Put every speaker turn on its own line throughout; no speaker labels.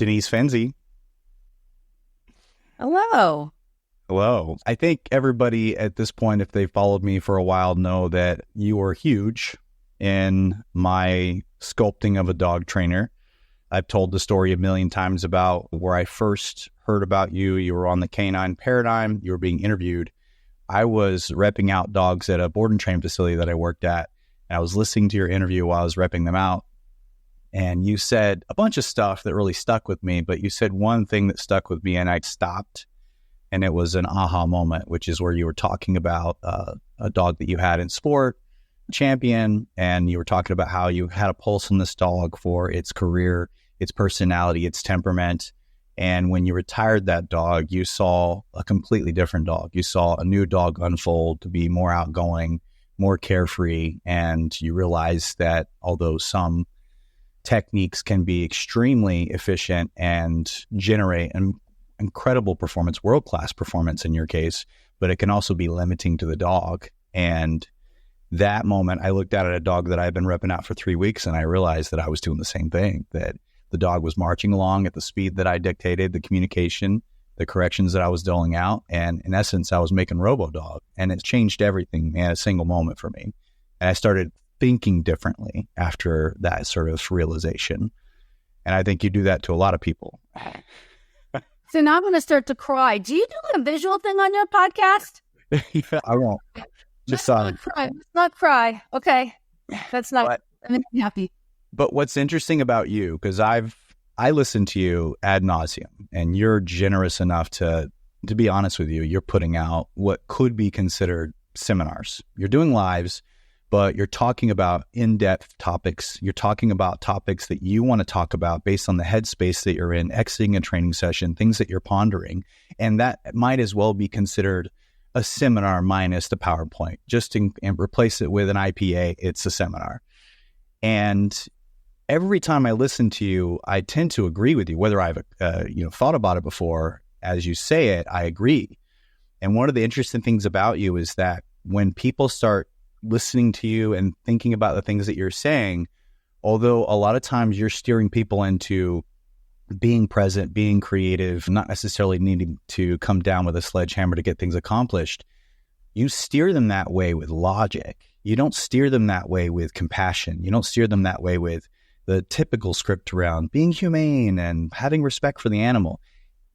Denise Fenzi.
Hello.
Hello. I think everybody at this point, if they followed me for a while, know that you were huge in my sculpting of a dog trainer. I've told the story a million times about where I first heard about you. You were on the canine paradigm. You were being interviewed. I was repping out dogs at a board and train facility that I worked at. And I was listening to your interview while I was repping them out. And you said a bunch of stuff that really stuck with me, but you said one thing that stuck with me and I stopped. And it was an aha moment, which is where you were talking about a dog that you had in sport, Champion, and you were talking about how you had a pulse on this dog for its career, its personality, its temperament. And when you retired that dog, you saw a completely different dog. You saw a new dog unfold to be more outgoing, more carefree, and you realized that although some techniques can be extremely efficient and generate an incredible performance, world-class performance in your case, but it can also be limiting to the dog. And that moment, I looked at a dog that I've been repping out for 3 weeks, and I realized that I was doing the same thing, that the dog was marching along at the speed that I dictated, the communication, the corrections that I was doling out. And in essence, I was making robo-dog, and it changed everything in a single moment for me. And I started thinking differently after that sort of realization. And I think you do that to a lot of people.
So now I'm going to start to cry. Do you do a visual thing on your podcast?
Yeah, I won't. Just
Let's not cry. Okay. That's not, I'm happy.
But what's interesting about you, because I listen to you ad nauseum, and you're generous enough to be honest with you, you're putting out what could be considered seminars. You're doing lives, but you're talking about in-depth topics. You're talking about topics that you want to talk about based on the headspace that you're in, exiting a training session, things that you're pondering. And that might as well be considered a seminar minus the PowerPoint. Just and replace it with an IPA, it's a seminar. And every time I listen to you, I tend to agree with you, whether I've thought about it before. As you say it, I agree. And one of the interesting things about you is that when people start listening to you and thinking about the things that you're saying, although a lot of times you're steering people into being present, being creative, not necessarily needing to come down with a sledgehammer to get things accomplished, you steer them that way with logic. You don't steer them that way with compassion. You don't steer them that way with the typical script around being humane and having respect for the animal.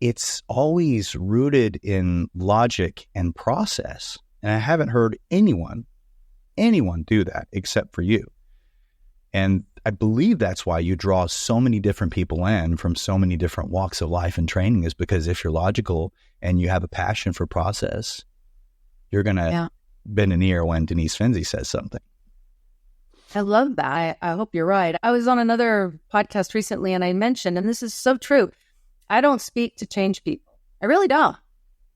It's always rooted in logic and process. And I haven't heard anyone do that except for you. And I believe that's why you draw so many different people in from so many different walks of life and training, is because if you're logical and you have a passion for process, you're going to bend an ear when Denise Fenzi says something.
I love that. I hope you're right. I was on another podcast recently and I mentioned, and this is so true, I don't speak to change people. I really don't.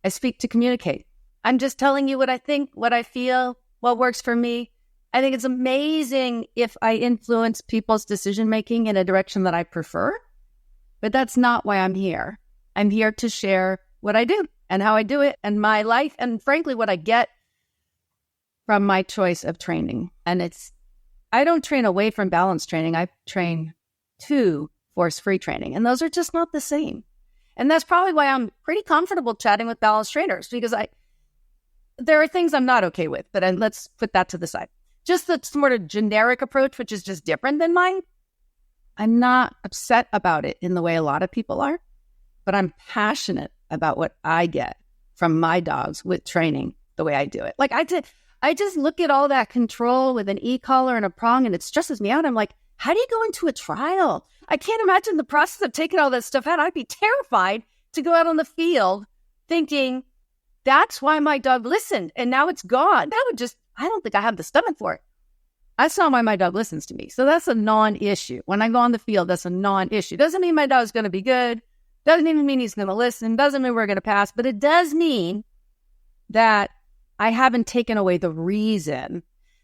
I speak to communicate. I'm just telling you what I think, what I feel, what works for me. I think it's amazing if I influence people's decision-making in a direction that I prefer, but that's not why I'm here. I'm here to share what I do and how I do it and my life and frankly, what I get from my choice of training. And I don't train away from balance training. I train to force-free training, and those are just not the same. And that's probably why I'm pretty comfortable chatting with balance trainers, because there are things I'm not okay with, but let's put that to the side. Just the sort of generic approach, which is just different than mine, I'm not upset about it in the way a lot of people are, but I'm passionate about what I get from my dogs with training the way I do it. Like I just look at all that control with an e-collar and a prong, and it stresses me out. I'm like, how do you go into a trial? I can't imagine the process of taking all that stuff out. I'd be terrified to go out on the field thinking, that's why my dog listened, and now it's gone. I don't think I have the stomach for it. That's not why my dog listens to me. So that's a non-issue. When I go on the field, that's a non-issue. Doesn't mean my dog's going to be good. Doesn't even mean he's going to listen. Doesn't mean we're going to pass. But it does mean that I haven't taken away the reason.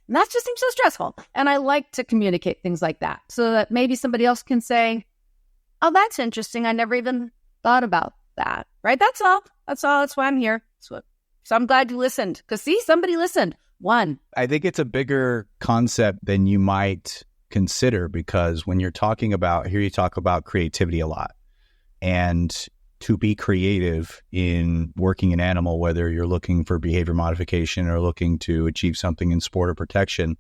And that just seems so stressful. And I like to communicate things like that so that maybe somebody else can say, oh, that's interesting. I never even thought about that. Right? That's all. That's why I'm here. So I'm glad you listened. Because see, somebody listened. One.
I think it's a bigger concept than you might consider, because when you're talking about, here you talk about creativity a lot. And to be creative in working an animal, whether you're looking for behavior modification or looking to achieve something in sport or protection,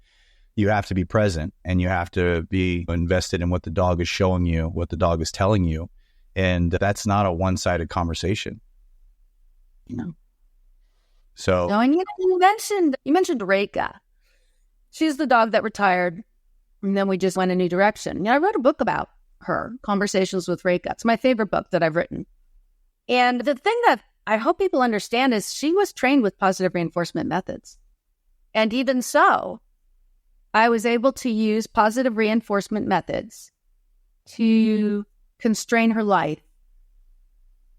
you have to be present and you have to be invested in what the dog is showing you, what the dog is telling you. And that's not a one-sided conversation.
No.
So,
no, and you mentioned Reika. She's the dog that retired, and then we just went a new direction. I wrote a book about her, Conversations with Reika. It's my favorite book that I've written. And the thing that I hope people understand is she was trained with positive reinforcement methods. And even so, I was able to use positive reinforcement methods to constrain her life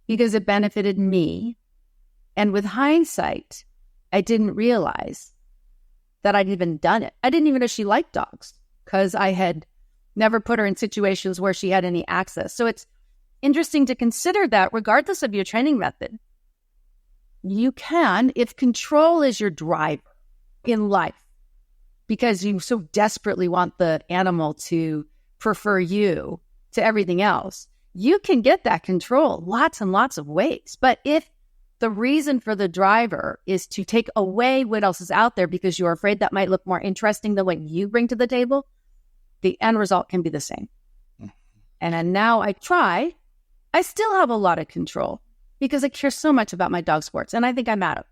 because it benefited me. And with hindsight, I didn't realize that I'd even done it. I didn't even know she liked dogs because I had never put her in situations where she had any access. So it's interesting to consider that regardless of your training method, you can, if control is your driver in life, because you so desperately want the animal to prefer you to everything else, you can get that control lots and lots of ways. But if the reason for the driver is to take away what else is out there because you're afraid that might look more interesting than what you bring to the table, the end result can be the same. And then now I still have a lot of control because I care so much about my dog sports and I think I matter.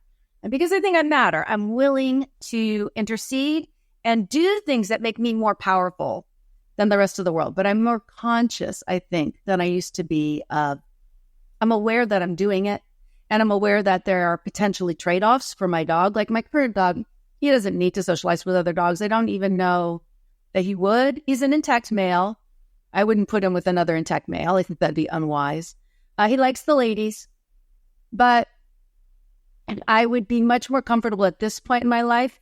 And because I think I matter, I'm willing to intercede and do things that make me more powerful than the rest of the world. But I'm more conscious, I think, than I used to be. I'm aware that I'm doing it. And I'm aware that there are potentially trade-offs for my dog. Like my current dog, he doesn't need to socialize with other dogs. I don't even know that he would. He's an intact male. I wouldn't put him with another intact male. I think that'd be unwise. He likes the ladies. But I would be much more comfortable at this point in my life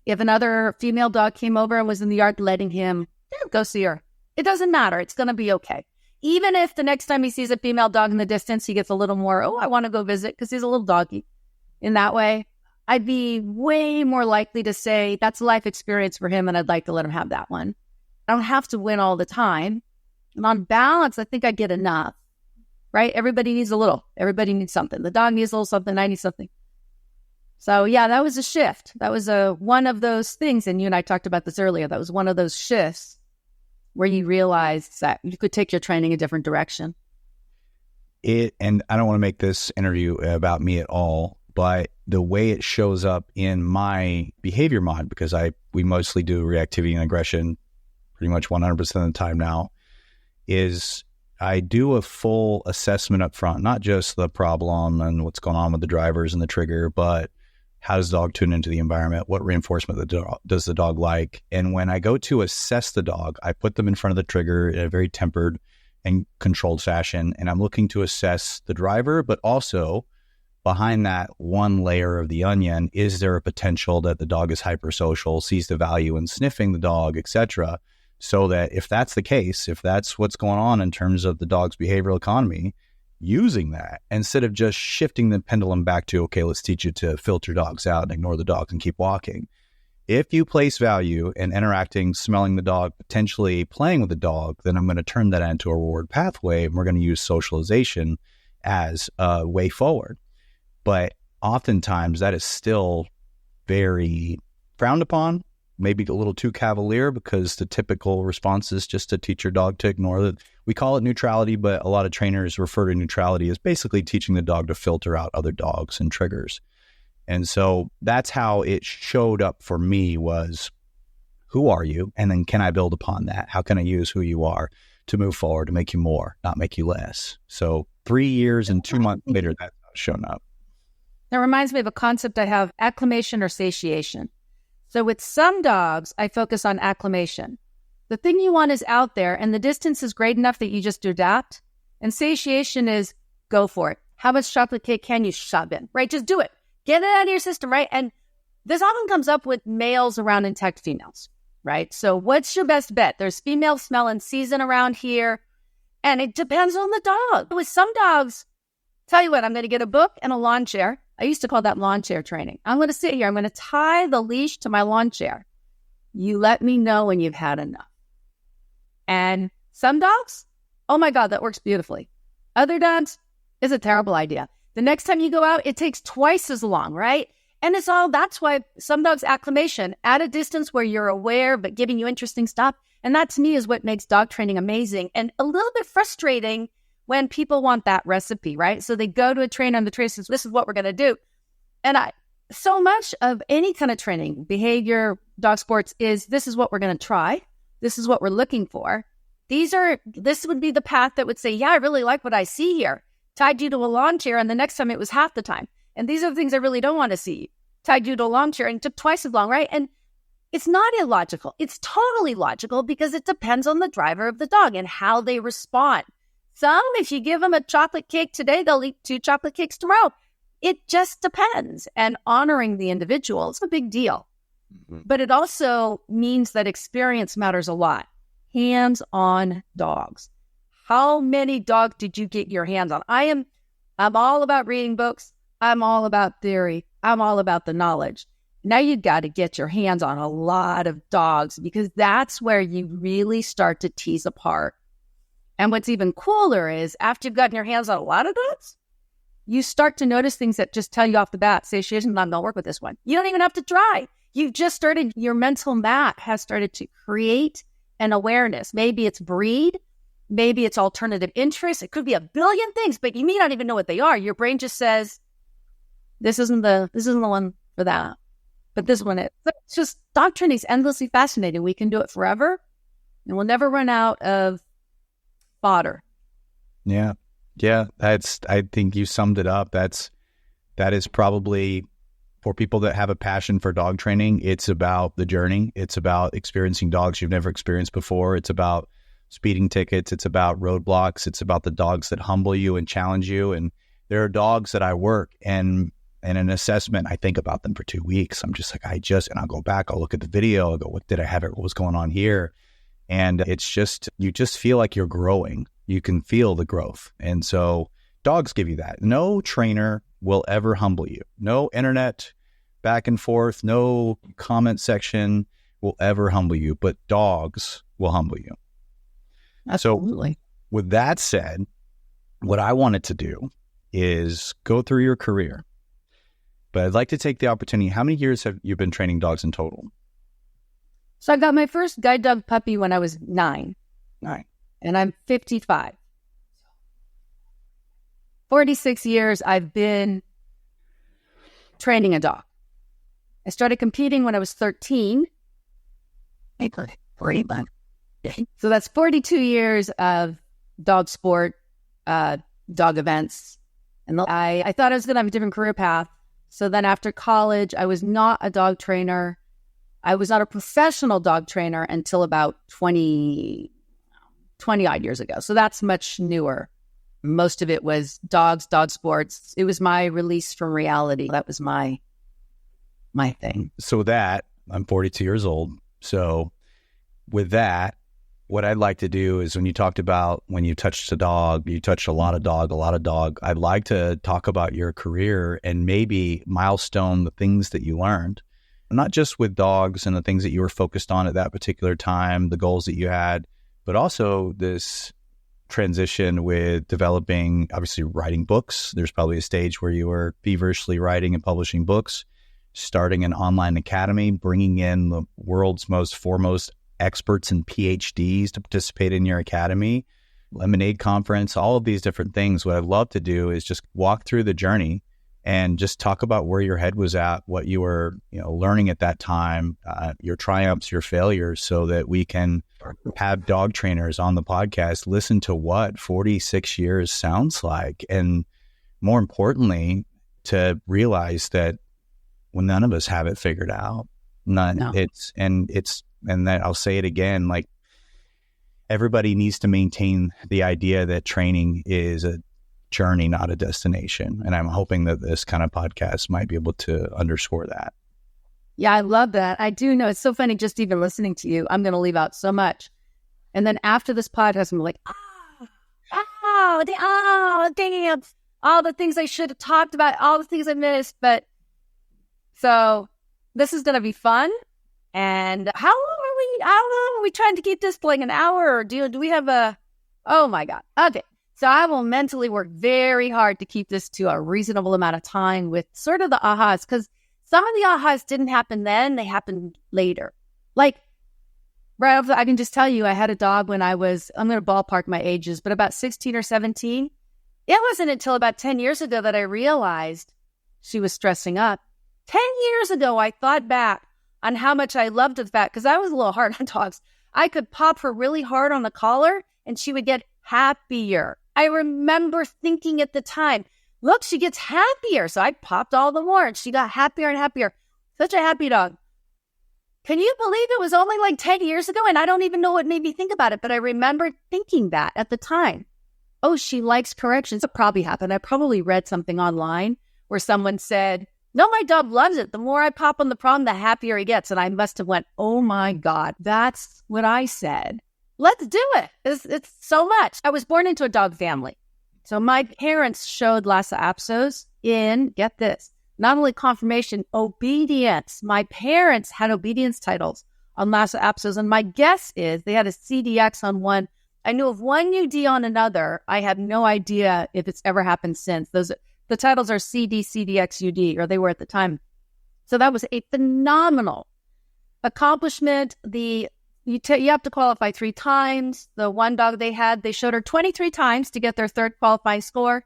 if another female dog came over and was in the yard letting him go see her. It doesn't matter. It's going to be okay. Even if the next time he sees a female dog in the distance, he gets a little more, I want to go visit because he's a little doggy. In that way, I'd be way more likely to say that's a life experience for him and I'd like to let him have that one. I don't have to win all the time. And on balance, I think I get enough, right? Everybody needs a little. Everybody needs something. The dog needs a little something. I need something. So yeah, that was a shift. That was one of those things. And you and I talked about this earlier. That was one of those shifts where you realized that you could take your training a different direction.
And I don't want to make this interview about me at all, but the way it shows up in my behavior mod, because we mostly do reactivity and aggression pretty much 100% of the time now, is I do a full assessment up front, not just the problem and what's going on with the drivers and the trigger, but how does the dog tune into the environment? What reinforcement does the dog like? And when I go to assess the dog, I put them in front of the trigger in a very tempered and controlled fashion. And I'm looking to assess the driver, but also behind that one layer of the onion, is there a potential that the dog is hypersocial, sees the value in sniffing the dog, etc. So that if that's the case, if that's what's going on in terms of the dog's behavioral economy, using that instead of just shifting the pendulum back to, okay, let's teach you to filter dogs out and ignore the dogs and keep walking. If you place value in interacting, smelling the dog, potentially playing with the dog, then I'm going to turn that into a reward pathway and we're going to use socialization as a way forward. But oftentimes that is still very frowned upon, maybe a little too cavalier, because the typical response is just to teach your dog to ignore it. We call it neutrality, but a lot of trainers refer to neutrality as basically teaching the dog to filter out other dogs and triggers. And so that's how it showed up for me was, who are you? And then can I build upon that? How can I use who you are to move forward, to make you more, not make you less? So 3 years and 2 months later, that's shown up.
That reminds me of a concept I have, acclamation or satiation. So with some dogs, I focus on acclamation. The thing you want is out there, and the distance is great enough that you just adapt. And satiation is go for it. How much chocolate cake can you shove in, right? Just do it. Get it out of your system, right? And this often comes up with males around intact females, right? So what's your best bet? There's female smell and season around here, and it depends on the dog. With some dogs, tell you what, I'm going to get a book and a lawn chair. I used to call that lawn chair training. I'm going to sit here. I'm going to tie the leash to my lawn chair. You let me know when you've had enough. And some dogs, oh my God, that works beautifully. Other dogs, it's a terrible idea. The next time you go out, it takes twice as long, right? And that's why some dogs, Acclamation, at a distance where you're aware, but giving you interesting stuff. And that to me is what makes dog training amazing and a little bit frustrating when people want that recipe, right? So they go to a trainer and the trainer says, this is what we're going to do. And so much of any kind of training, behavior, dog sports this is what we're going to try. This is what we're looking for. This would be the path that would say, yeah, I really like what I see here. Tied you to a lawn chair, and the next time it was half the time. And these are the things I really don't want to see. Tied you to a lawn chair and it took twice as long, right? And it's not illogical. It's totally logical because it depends on the driver of the dog and how they respond. Some, if you give them a chocolate cake today, they'll eat 2 chocolate cakes tomorrow. It just depends. And honoring the individual is a big deal. Mm-hmm. But it also means that experience matters a lot. Hands-on dogs. How many dogs did you get your hands on? I'm all about reading books. I'm all about theory. I'm all about the knowledge. Now you've got to get your hands on a lot of dogs because that's where you really start to tease apart. And what's even cooler is after you've gotten your hands on a lot of dogs, you start to notice things that just tell you off the bat, satiation, I'm not going to work with this one. You don't even have to try. You've just started, your mental map has started to create an awareness. Maybe it's breed. Maybe it's alternative interest. It could be a billion things, but you may not even know what they are. Your brain just says, this isn't the one for that, but this one is. It's just, dog training is endlessly fascinating. We can do it forever and we'll never run out of fodder.
Yeah. I think you summed it up. That is probably, for people that have a passion for dog training, it's about the journey. It's about experiencing dogs you've never experienced before. It's about speeding tickets. It's about roadblocks. It's about the dogs that humble you and challenge you. And there are dogs that I work and in an assessment, I think about them for 2 weeks. I'm just like, and I'll go back, I'll look at the video, I'll go, what did I have? What was going on here? And it's just, you just feel like you're growing. You can feel the growth. And so dogs give you that. No trainer will ever humble you. No internet back and forth, no comment section will ever humble you, but dogs will humble you.
Absolutely.
So with that said, what I wanted to do is go through your career, but I'd like to take the opportunity. How many years have you been training dogs in total?
So I got my first guide dog puppy when I was 9.
9.
And I'm 55. 46 years I've been training a dog. I started competing when I was 13. So that's 42 years of dog sport, dog events. And I thought I was going to have a different career path. So then after college, I was not a dog trainer. I was not a professional dog trainer until about 20 odd years ago. So that's much newer. Most of it was dogs, dog sports. It was my release from reality. That was my thing.
So I'm 42 years old. So with that, what I'd like to do is when you talked about when you touched a dog, you touched a lot of dog. I'd like to talk about your career and maybe milestone the things that you learned, not just with dogs and the things that you were focused on at that particular time, the goals that you had, but also this transition with developing, obviously writing books. There's probably a stage where you were feverishly writing and publishing books, starting an online academy, bringing in the world's most foremost experts and PhDs to participate in your academy, Lemonade Conference, all of these different things. What I'd love to do is just walk through the journey and just talk about where your head was at, what you were, learning at that time, your triumphs, your failures, so that we can have dog trainers on the podcast listen to what 46 years sounds like. And more importantly, to realize that none of us have it figured out. None. No. And that I'll say it again, like everybody needs to maintain the idea that training is a journey, not a destination. And I'm hoping that this kind of podcast might be able to underscore that.
Yeah, I love that. I do know. It's so funny just even listening to you. I'm going to leave out so much. And then after this podcast, I'm like, damn, all the things I should have talked about, all the things I missed. But so this is going to be fun. And how long are we trying to keep this like an hour? Or do we have oh my God. Okay. So I will mentally work very hard to keep this to a reasonable amount of time with sort of the ahas, because some of the ahas didn't happen then, they happened later. Like, right off I can just tell you, I had a dog when I was, I'm going to ballpark my ages, but about 16 or 17. It wasn't until about 10 years ago that I realized she was stressing up. 10 years ago, I thought back on how much I loved the fact, because I was a little hard on dogs. I could pop her really hard on the collar and she would get happier. I remember thinking at the time, look, she gets happier. So I popped all the more and she got happier and happier. Such a happy dog. Can you believe it was only like 10 years ago? And I don't even know what made me think about it, but I remember thinking that at the time. Oh, she likes corrections. It probably happened. I probably read something online where someone said, no, my dog loves it. The more I pop on the prong, the happier he gets. And I must have went, oh my God, that's what I said. Let's do it. It's so much. I was born into a dog family. So my parents showed Lhasa Apsos in, get this, not only confirmation, obedience. My parents had obedience titles on Lhasa Apsos. And my guess is they had a CDX on one. I knew of one UD on another. I have no idea if it's ever happened since. The titles are CD, CDX, UD, or they were at the time. So that was a phenomenal accomplishment. You have to qualify 3 times. The one dog they had, they showed her 23 times to get their third qualifying score.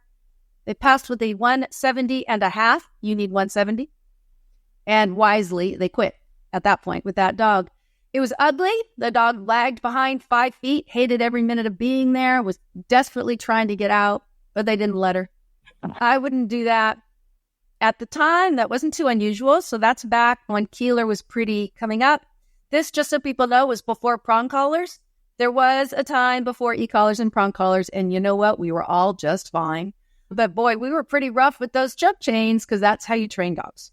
They passed with a 170.5. You need 170. And wisely, they quit at that point with that dog. It was ugly. The dog lagged behind 5 feet, hated every minute of being there, was desperately trying to get out, but they didn't let her. I wouldn't do that. At the time, that wasn't too unusual. So that's back when Keeler was pretty coming up. This, just so people know, was before prong collars. There was a time before e-collars and prong collars, and you know what? We were all just fine. But boy, we were pretty rough with those choke chains because that's how you train dogs.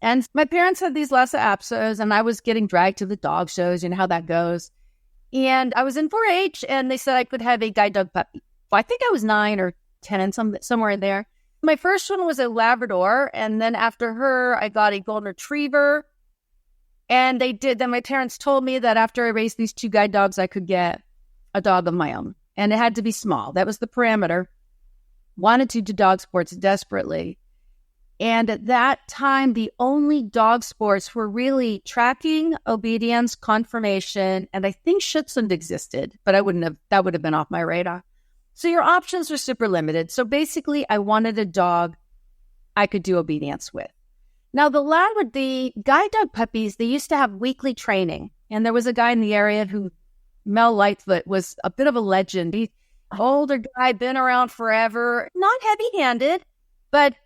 And my parents had these Lhasa Apsos, and I was getting dragged to the dog shows. You know how that goes. And I was in 4-H, and they said I could have a guide dog puppy. Well, I think I was 9 or 10, somewhere in there. My first one was a Labrador, and then after her, I got a Golden Retriever. And then my parents told me that after I raised these 2 guide dogs, I could get a dog of my own. And it had to be small. That was the parameter. Wanted to do dog sports desperately. And at that time, the only dog sports were really tracking, obedience, confirmation, and I think Schutzhund existed, but that would have been off my radar. So your options are super limited. So basically, I wanted a dog I could do obedience with. Now, the guide dog puppies, they used to have weekly training. And there was a guy in the area who, Mel Lightfoot, was a bit of a legend. He's an older guy, been around forever, not heavy-handed, but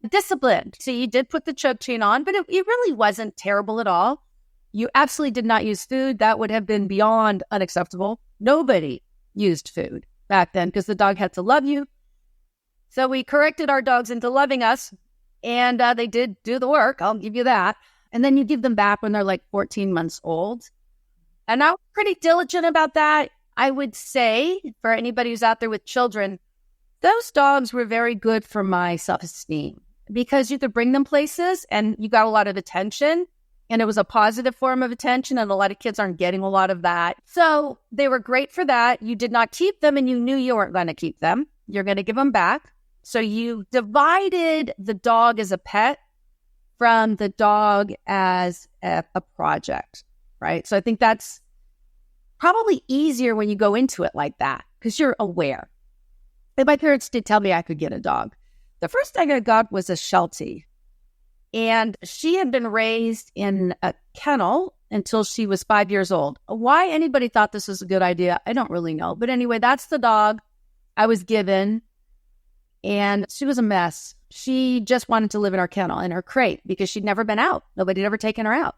disciplined. So you did put the choke chain on, but it really wasn't terrible at all. You absolutely did not use food. That would have been beyond unacceptable. Nobody used food back then because the dog had to love you. So we corrected our dogs into loving us, and they did do the work. I'll give you that. And then you give them back when they're like 14 months old. And I was pretty diligent about that. I would say, for anybody who's out there with children, those dogs were very good for my self-esteem because you could bring them places and you got a lot of attention. And it was a positive form of attention, and a lot of kids aren't getting a lot of that. So they were great for that. You did not keep them, and you knew you weren't going to keep them. You're going to give them back. So you divided the dog as a pet from the dog as a project, right? So I think that's probably easier when you go into it like that because you're aware. And my parents did tell me I could get a dog. The first thing I got was a Sheltie. And she had been raised in a kennel until she was 5 years old. Why anybody thought this was a good idea, I don't really know. But anyway, that's the dog I was given. And she was a mess. She just wanted to live in our kennel, in her crate, because she'd never been out. Nobody had ever taken her out.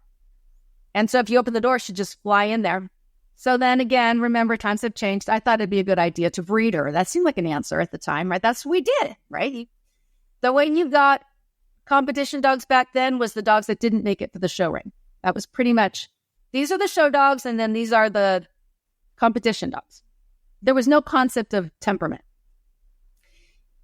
And so if you open the door, she'd just fly in there. So then again, remember, times have changed. I thought it'd be a good idea to breed her. That seemed like an answer at the time, right? That's what we did, right? The way you got competition dogs back then was the dogs that didn't make it for the show ring. That was pretty much, these are the show dogs, and then these are the competition dogs. There was no concept of temperament.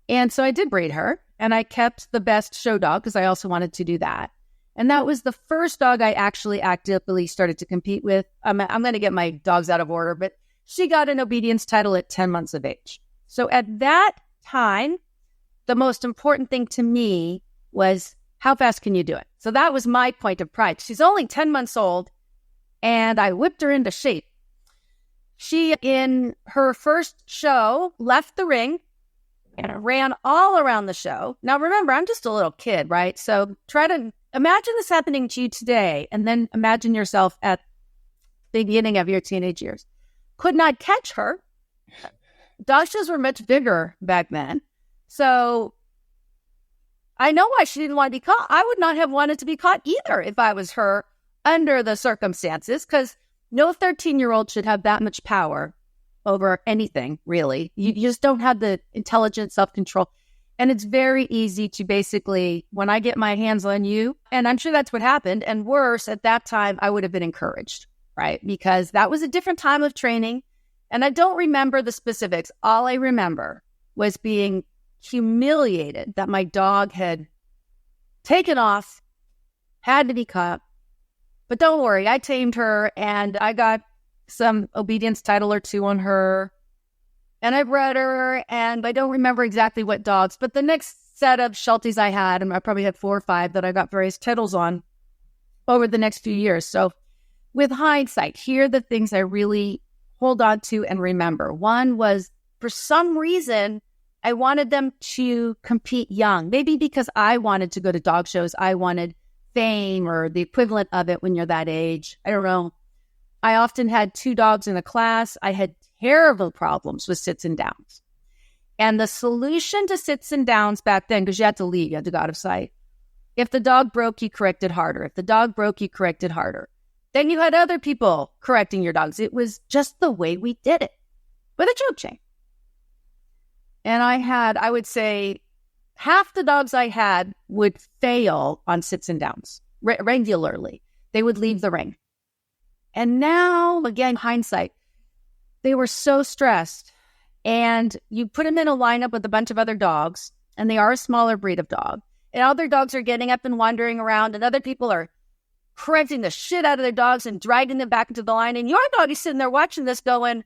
And so I did breed her, and I kept the best show dog because I also wanted to do that. And that was the first dog I actually actively started to compete with. I'm going to get my dogs out of order, but she got an obedience title at 10 months of age. So at that time, the most important thing to me was, how fast can you do it? So that was my point of pride. She's only 10 months old, and I whipped her into shape. She, in her first show, left the ring and ran all around the show. Now, remember, I'm just a little kid, right? So try to imagine this happening to you today, and then imagine yourself at the beginning of your teenage years. Could not catch her. Dog shows were much bigger back then. So I know why she didn't want to be caught. I would not have wanted to be caught either if I was her under the circumstances, because no 13-year-old should have that much power over anything, really. You just don't have the intelligence, self-control. And it's very easy to basically, when I get my hands on you, and I'm sure that's what happened, and worse, at that time, I would have been encouraged, right? Because that was a different time of training. And I don't remember the specifics. All I remember was being humiliated that my dog had taken off, had to be caught. But don't worry, I tamed her, and I got some obedience title or two on her. And I bred her, and I don't remember exactly what dogs, but the next set of Shelties I had, and I probably had 4 or 5 that I got various titles on over the next few years. So with hindsight, here are the things I really hold on to and remember. One was, for some reason, I wanted them to compete young. Maybe because I wanted to go to dog shows. I wanted fame or the equivalent of it when you're that age. I don't know. I often had 2 dogs in a class. I had terrible problems with sits and downs. And the solution to sits and downs back then, because you had to leave, you had to go out of sight. If the dog broke, you corrected harder. If the dog broke, you corrected harder. Then you had other people correcting your dogs. It was just the way we did it with a choke chain. And I would say, half the dogs I had would fail on sits and downs regularly. They would leave the ring. And now, again, hindsight, they were so stressed. And you put them in a lineup with a bunch of other dogs, and they are a smaller breed of dog. And other dogs are getting up and wandering around, and other people are correcting the shit out of their dogs and dragging them back into the line. And your dog is sitting there watching this going,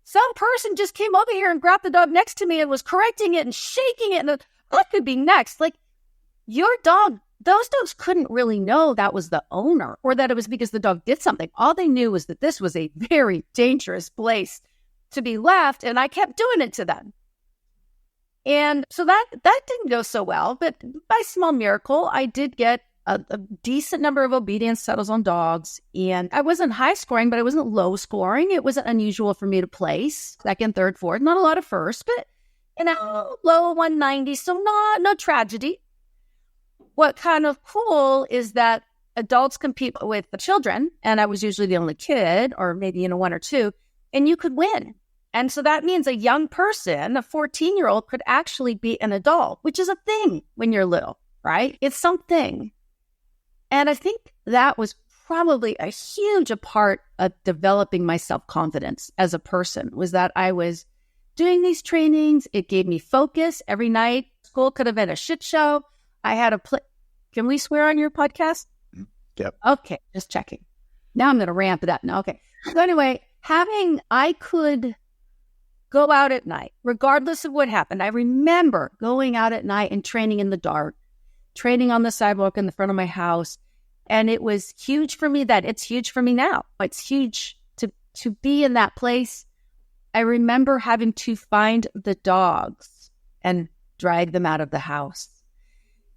some person just came over here and grabbed the dog next to me and was correcting it and shaking it. And what could be next? Like, your dog, those dogs couldn't really know that was the owner or that it was because the dog did something. All they knew was that this was a very dangerous place to be left. And I kept doing it to them. And so that didn't go so well. But by small miracle, I did get a decent number of obedience settles on dogs. And I wasn't high scoring, but I wasn't low scoring. It wasn't unusual for me to place second, third, fourth, not a lot of first, but low 190. So no tragedy. What kind of cool is that adults compete with the children. And I was usually the only kid, or maybe, 1 or 2, and you could win. And so that means a young person, a 14-year-old, could actually beat an adult, which is a thing when you're little, right? It's something. And I think that was probably a huge part of developing my self-confidence as a person, was that I was doing these trainings. It gave me focus every night. School could have been a shit show. I had a Can we swear on your podcast?
Yep.
Okay, just checking. Now I'm going to ramp it up. Now, okay. So anyway, I could go out at night, regardless of what happened. I remember going out at night and training in the dark, training on the sidewalk in the front of my house. And it was huge for me then. It's huge for me now. It's huge to be in that place. I remember having to find the dogs and drag them out of the house,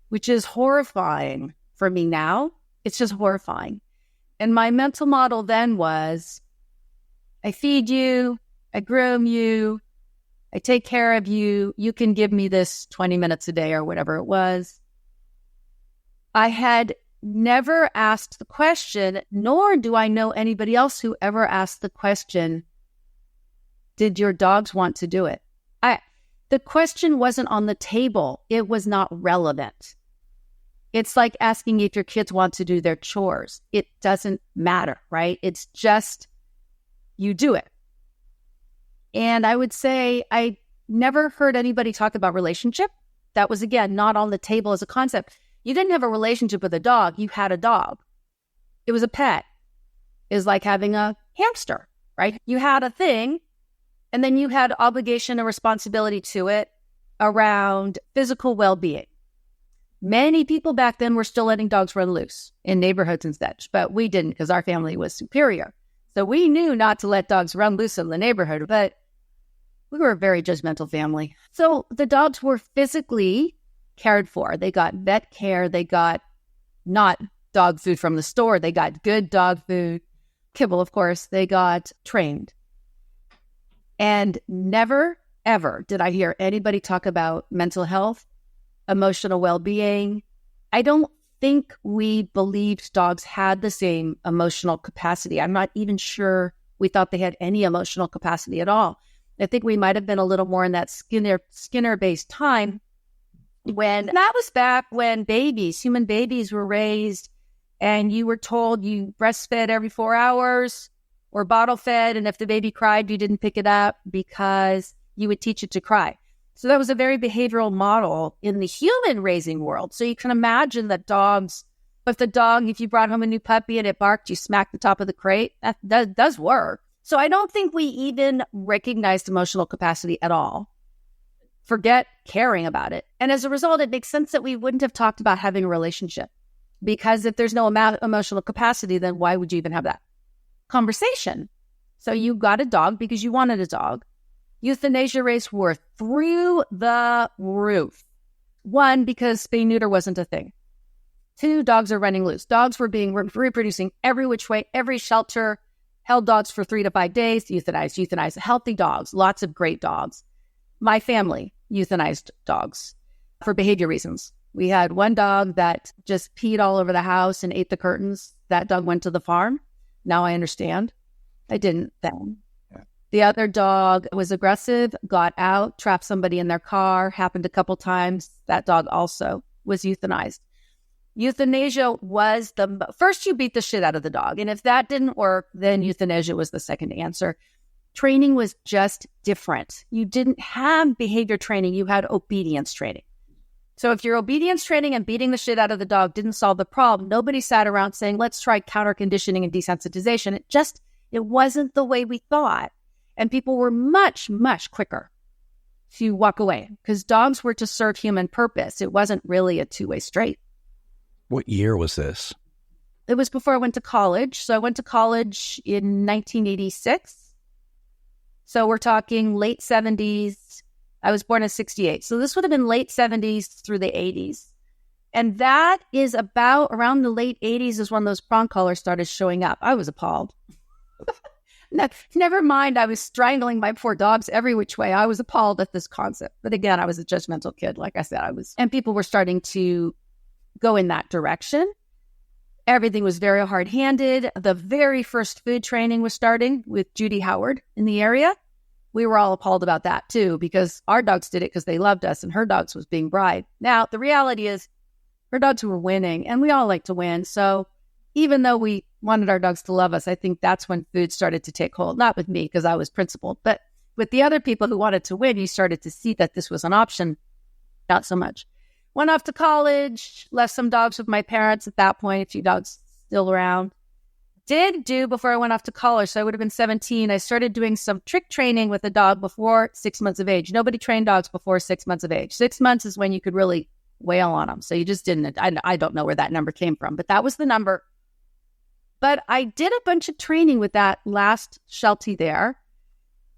which is horrifying for me now. It's just horrifying. And my mental model then was, I feed you, I groom you, I take care of you. You can give me this 20 minutes a day or whatever it was. I had never asked the question, nor do I know anybody else who ever asked the question, did your dogs want to do it? The question wasn't on the table. It was not relevant. It's like asking if your kids want to do their chores. It doesn't matter, right? It's just, you do it. And I would say I never heard anybody talk about relationship. That was, again, not on the table as a concept. You didn't have a relationship with a dog. You had a dog. It was a pet. It was like having a hamster, right? You had a thing And then you had obligation and responsibility to it around physical well-being. Many people back then were still letting dogs run loose in neighborhoods and such, but we didn't because our family was superior. So we knew not to let dogs run loose in the neighborhood, but we were a very judgmental family. So the dogs were physically cared for. They got vet care. They got not dog food from the store. They got good dog food, kibble, of course. They got trained. And never, ever did I hear anybody talk about mental health, emotional well-being. I don't think we believed dogs had the same emotional capacity. I'm not even sure we thought they had any emotional capacity at all. I think we might have been a little more in that Skinner-based time when that was back when human babies were raised and you were told you breastfed every 4 hours or bottle fed. And if the baby cried, you didn't pick it up because you would teach it to cry. So that was a very behavioral model in the human raising world. So you can imagine that if you brought home a new puppy and it barked, you smacked the top of the crate. That does work. So I don't think we even recognized emotional capacity at all. Forget caring about it. And as a result, it makes sense that we wouldn't have talked about having a relationship. Because if there's no emotional capacity, then why would you even have that conversation? So you got a dog because you wanted a dog. Euthanasia rates were through the roof. 1, because spay-neuter wasn't a thing. 2, dogs are running loose. Dogs were being reproducing every which way. Every shelter held dogs for 3 to 5 days, euthanized. Healthy dogs, lots of great dogs. My family euthanized dogs for behavior reasons. We had one dog that just peed all over the house and ate the curtains. That dog went to the farm. Now I understand. I didn't then. Yeah. The other dog was aggressive, got out, trapped somebody in their car, happened a couple times. That dog also was euthanized. Euthanasia was first you beat the shit out of the dog. And if that didn't work, then euthanasia was the second answer. Training was just different. You didn't have behavior training. You had obedience training. So if your obedience training and beating the shit out of the dog didn't solve the problem, nobody sat around saying, let's try counter conditioning and desensitization. It wasn't the way we thought. And people were much, much quicker to walk away because dogs were to serve human purpose. It wasn't really a two-way street.
What year was this?
It was before I went to college. So I went to college in 1986. So we're talking late 70s. I was born in 68. So this would have been late 70s through the 80s. And that is about around the late 80s is when those prong collars started showing up. I was appalled. Never mind, I was strangling my poor dogs every which way. I was appalled at this concept. But again, I was a judgmental kid, like I said. And people were starting to go in that direction. Everything was very hard-handed. The very first food training was starting with Judy Howard in the area. We were all appalled about that too, because our dogs did it because they loved us and her dogs was being bribed. Now, the reality is her dogs were winning and we all like to win. So even though we wanted our dogs to love us, I think that's when food started to take hold. Not with me because I was principled, but with the other people who wanted to win, you started to see that this was an option. Not so much. Went off to college, left some dogs with my parents at that point, a few dogs still around. Did do before I went off to college, so I would have been 17. I started doing some trick training with a dog before 6 months of age. Nobody trained dogs before 6 months of age. 6 months is when you could really wail on them. So you just didn't. I don't know where that number came from, but that was the number. But I did a bunch of training with that last sheltie there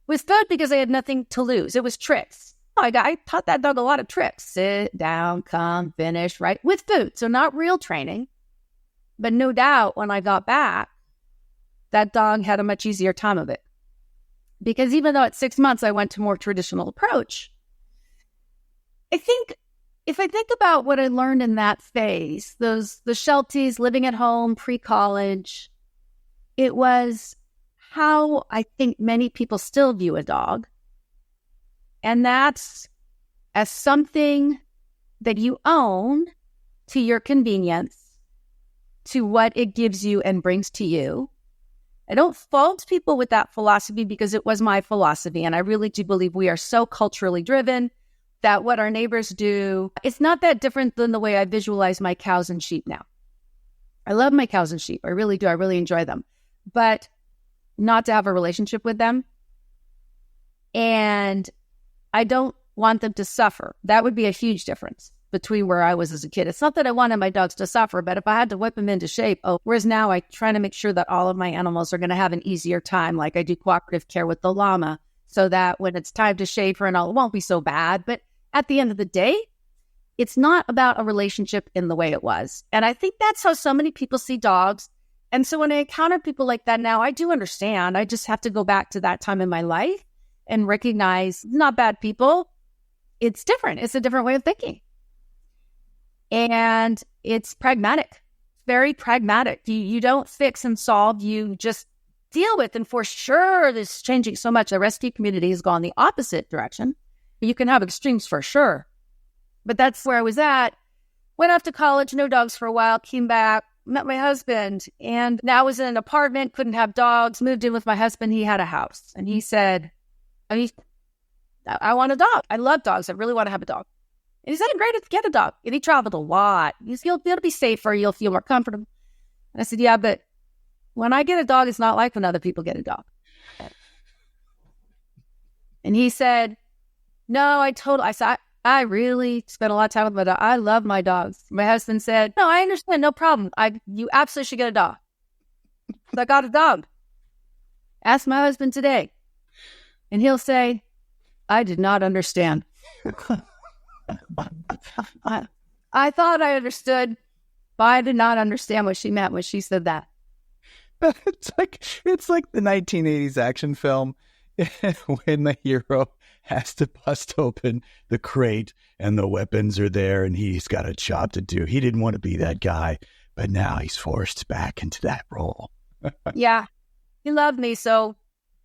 with food because I had nothing to lose. It was tricks. I taught that dog a lot of tricks. Sit down, come, finish, right? With food. So not real training. But no doubt when I got back, that dog had a much easier time of it. Because even though at 6 months I went to a more traditional approach, I think if I think about what I learned in that phase, the shelties, living at home, pre-college, it was how I think many people still view a dog. And that's as something that you own to your convenience, to what it gives you and brings to you. I don't fault people with that philosophy because it was my philosophy. And I really do believe we are so culturally driven that what our neighbors do, it's not that different than the way I visualize my cows and sheep now. I love my cows and sheep. I really do. I really enjoy them. But not to have a relationship with them, And I don't want them to suffer. That would be a huge difference between where I was as a kid. It's not that I wanted my dogs to suffer, but if I had to whip them into shape, whereas now I try to make sure that all of my animals are going to have an easier time, like I do cooperative care with the llama, so that when it's time to shave her and all, it won't be so bad. But at the end of the day, it's not about a relationship in the way it was. And I think that's how so many people see dogs. And so when I encounter people like that now, I do understand. I just have to go back to that time in my life and recognize not bad people. It's different. It's a different way of thinking. And it's pragmatic, very pragmatic. You don't fix and solve, you just deal with. And for sure, this is changing so much. The rescue community has gone the opposite direction. You can have extremes for sure. But that's where I was at. Went off to college, no dogs for a while, came back, met my husband, and now was in an apartment, couldn't have dogs, moved in with my husband. He had a house. And he said, I want a dog. I love dogs. I really want to have a dog. And he said, great, get a dog. And he traveled a lot. You'll be able to be safer. You'll feel more comfortable. And I said, yeah, but when I get a dog, it's not like when other people get a dog. And he said, no, I said, I really spent a lot of time with my dog. I love my dogs. My husband said, no, I understand. No problem. You absolutely should get a dog. So I got a dog. Ask my husband today. And he'll say, I did not understand. I thought I understood, but I did not understand what she meant when she said that.
It's like the 1980s action film when the hero has to bust open the crate and the weapons are there and he's got a job to do. He didn't want to be that guy, but now he's forced back into that role.
Yeah, he loved me, so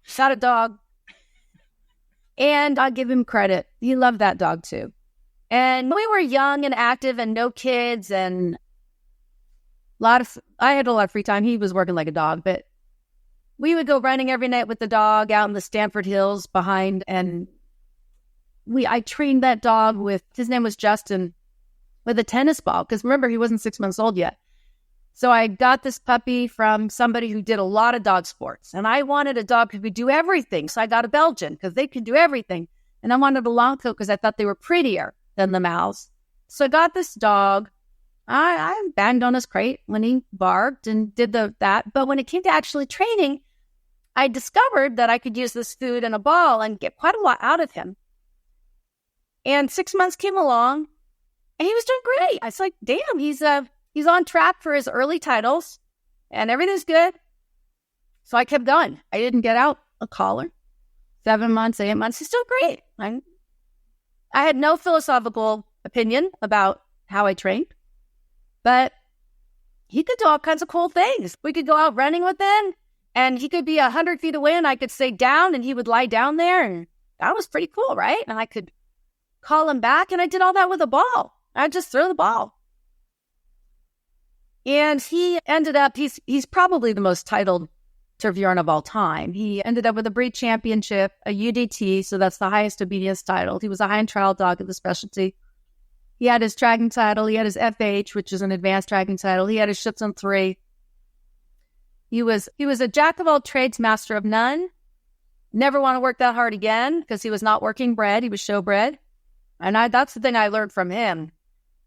shot a dog. And I'll give him credit. He loved that dog too. And we were young and active and no kids and I had a lot of free time. He was working like a dog, but we would go running every night with the dog out in the Stanford Hills behind. And I trained that dog his name was Justin, with a tennis ball. Because remember, he wasn't 6 months old yet. So I got this puppy from somebody who did a lot of dog sports. And I wanted a dog who could do everything. So I got a Belgian because they could do everything. And I wanted a long coat because I thought they were prettier than the mouse. So I got this dog. I banged on his crate when he barked and did that. But when it came to actually training, I discovered that I could use this food and a ball and get quite a lot out of him. And 6 months came along and he was doing great. I was like, damn, he's on track for his early titles and everything's good. So I kept going. I didn't get out a collar. 7 months, 8 months, he's still great. I had no philosophical opinion about how I trained, but he could do all kinds of cool things. We could go out running with him, and he could be 100 feet away, and I could say down, and he would lie down there, and that was pretty cool, right? And I could call him back, and I did all that with a ball. I'd just throw the ball. And he ended up, he's probably the most titled Tervuren of all time. He ended up with a breed championship, a UDT, so that's the highest obedience title. He was a high-end trial dog of the specialty. He had his tracking title. He had his FH, which is an advanced tracking title. He had his Schutzhund 3. He was a jack of all trades, master of none. Never want to work that hard again because he was not working bred. He was show bred. And that's the thing I learned from him.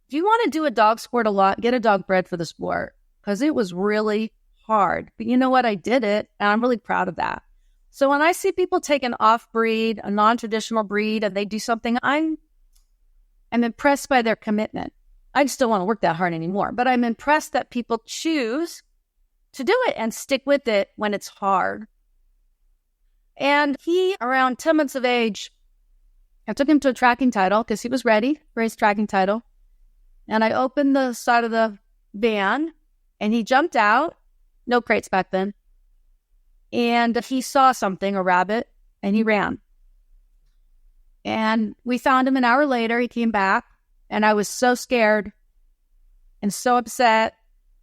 If you want to do a dog sport a lot, get a dog bred for the sport because it was really hard. But you know what? I did it, and I'm really proud of that. So when I see people take an off-breed, a non-traditional breed, and they do something, I'm impressed by their commitment. I just don't want to work that hard anymore. But I'm impressed that people choose to do it and stick with it when it's hard. And he, around 10 months of age, I took him to a tracking title because he was ready for his tracking title. And I opened the side of the van, and he jumped out. No crates back then. And he saw something, a rabbit, and he ran. And we found him an hour later. He came back, and I was so scared and so upset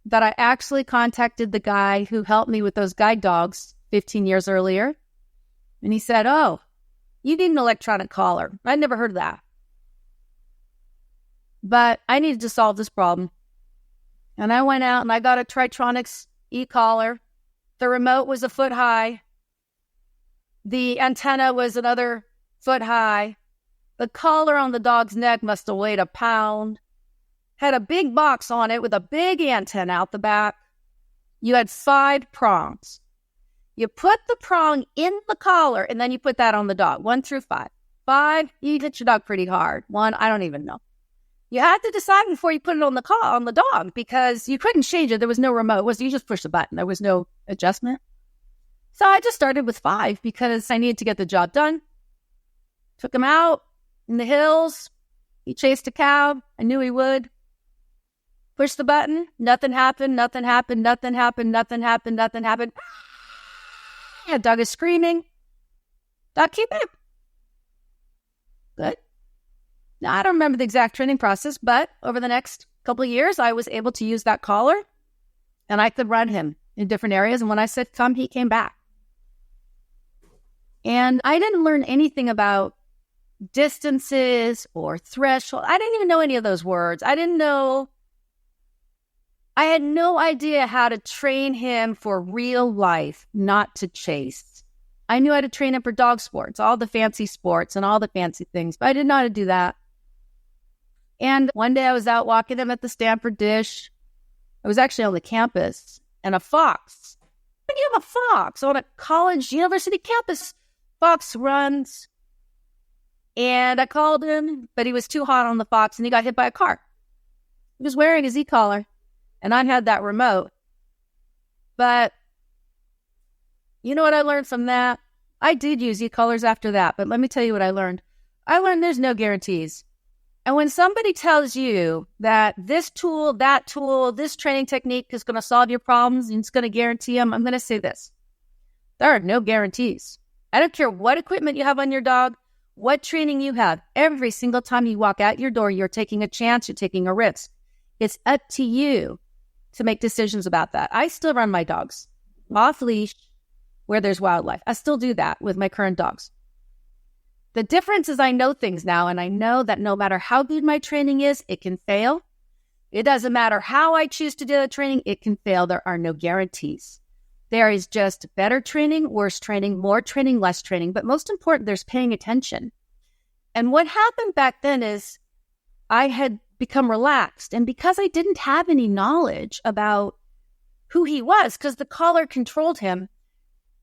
that I actually contacted the guy who helped me with those guide dogs 15 years earlier. And he said, oh, you need an electronic collar. I'd never heard of that. But I needed to solve this problem. And I went out and I got a Tritronics e-collar. The remote was a foot high. The antenna was another foot high. The collar on the dog's neck must have weighed a pound. Had a big box on it with a big antenna out the back. You had 5 prongs. You put the prong in the collar, and then you put that on the dog, 1 through 5. 5, you hit your dog pretty hard. 1, I don't even know. You had to decide before you put it on the dog because you couldn't change it. There was no remote. You just push the button. There was no adjustment. So I just started with 5 because I needed to get the job done. Took him out in the hills. He chased a cow. I knew he would. Pushed the button. Nothing happened. Nothing happened. Nothing happened. Nothing happened. Nothing happened. Yeah, dog is screaming. Dog keep it. Good. Now, I don't remember the exact training process, but over the next couple of years, I was able to use that collar, and I could run him in different areas. And when I said come, he came back. And I didn't learn anything about distances or threshold. I didn't even know any of those words. I had no idea how to train him for real life, not to chase. I knew how to train him for dog sports, all the fancy sports and all the fancy things, but I didn't know how to do that. And one day I was out walking him at the Stanford Dish. I was actually on the campus, and a fox. When you have a fox on a college university campus, fox runs. And I called him, but he was too hot on the fox, and he got hit by a car. He was wearing his e-collar, and I had that remote. But you know what I learned from that? I did use e-collars after that, but let me tell you what I learned. I learned there's no guarantees. And when somebody tells you that this tool, that tool, this training technique is going to solve your problems and it's going to guarantee them, I'm going to say this. There are no guarantees. I don't care what equipment you have on your dog, what training you have. Every single time you walk out your door, you're taking a chance, you're taking a risk. It's up to you to make decisions about that. I still run my dogs off leash where there's wildlife. I still do that with my current dogs. The difference is I know things now, and I know that no matter how good my training is, it can fail. It doesn't matter how I choose to do the training, it can fail. There are no guarantees. There is just better training, worse training, more training, less training. But most important, there's paying attention. And what happened back then is I had become relaxed. And because I didn't have any knowledge about who he was, because the collar controlled him,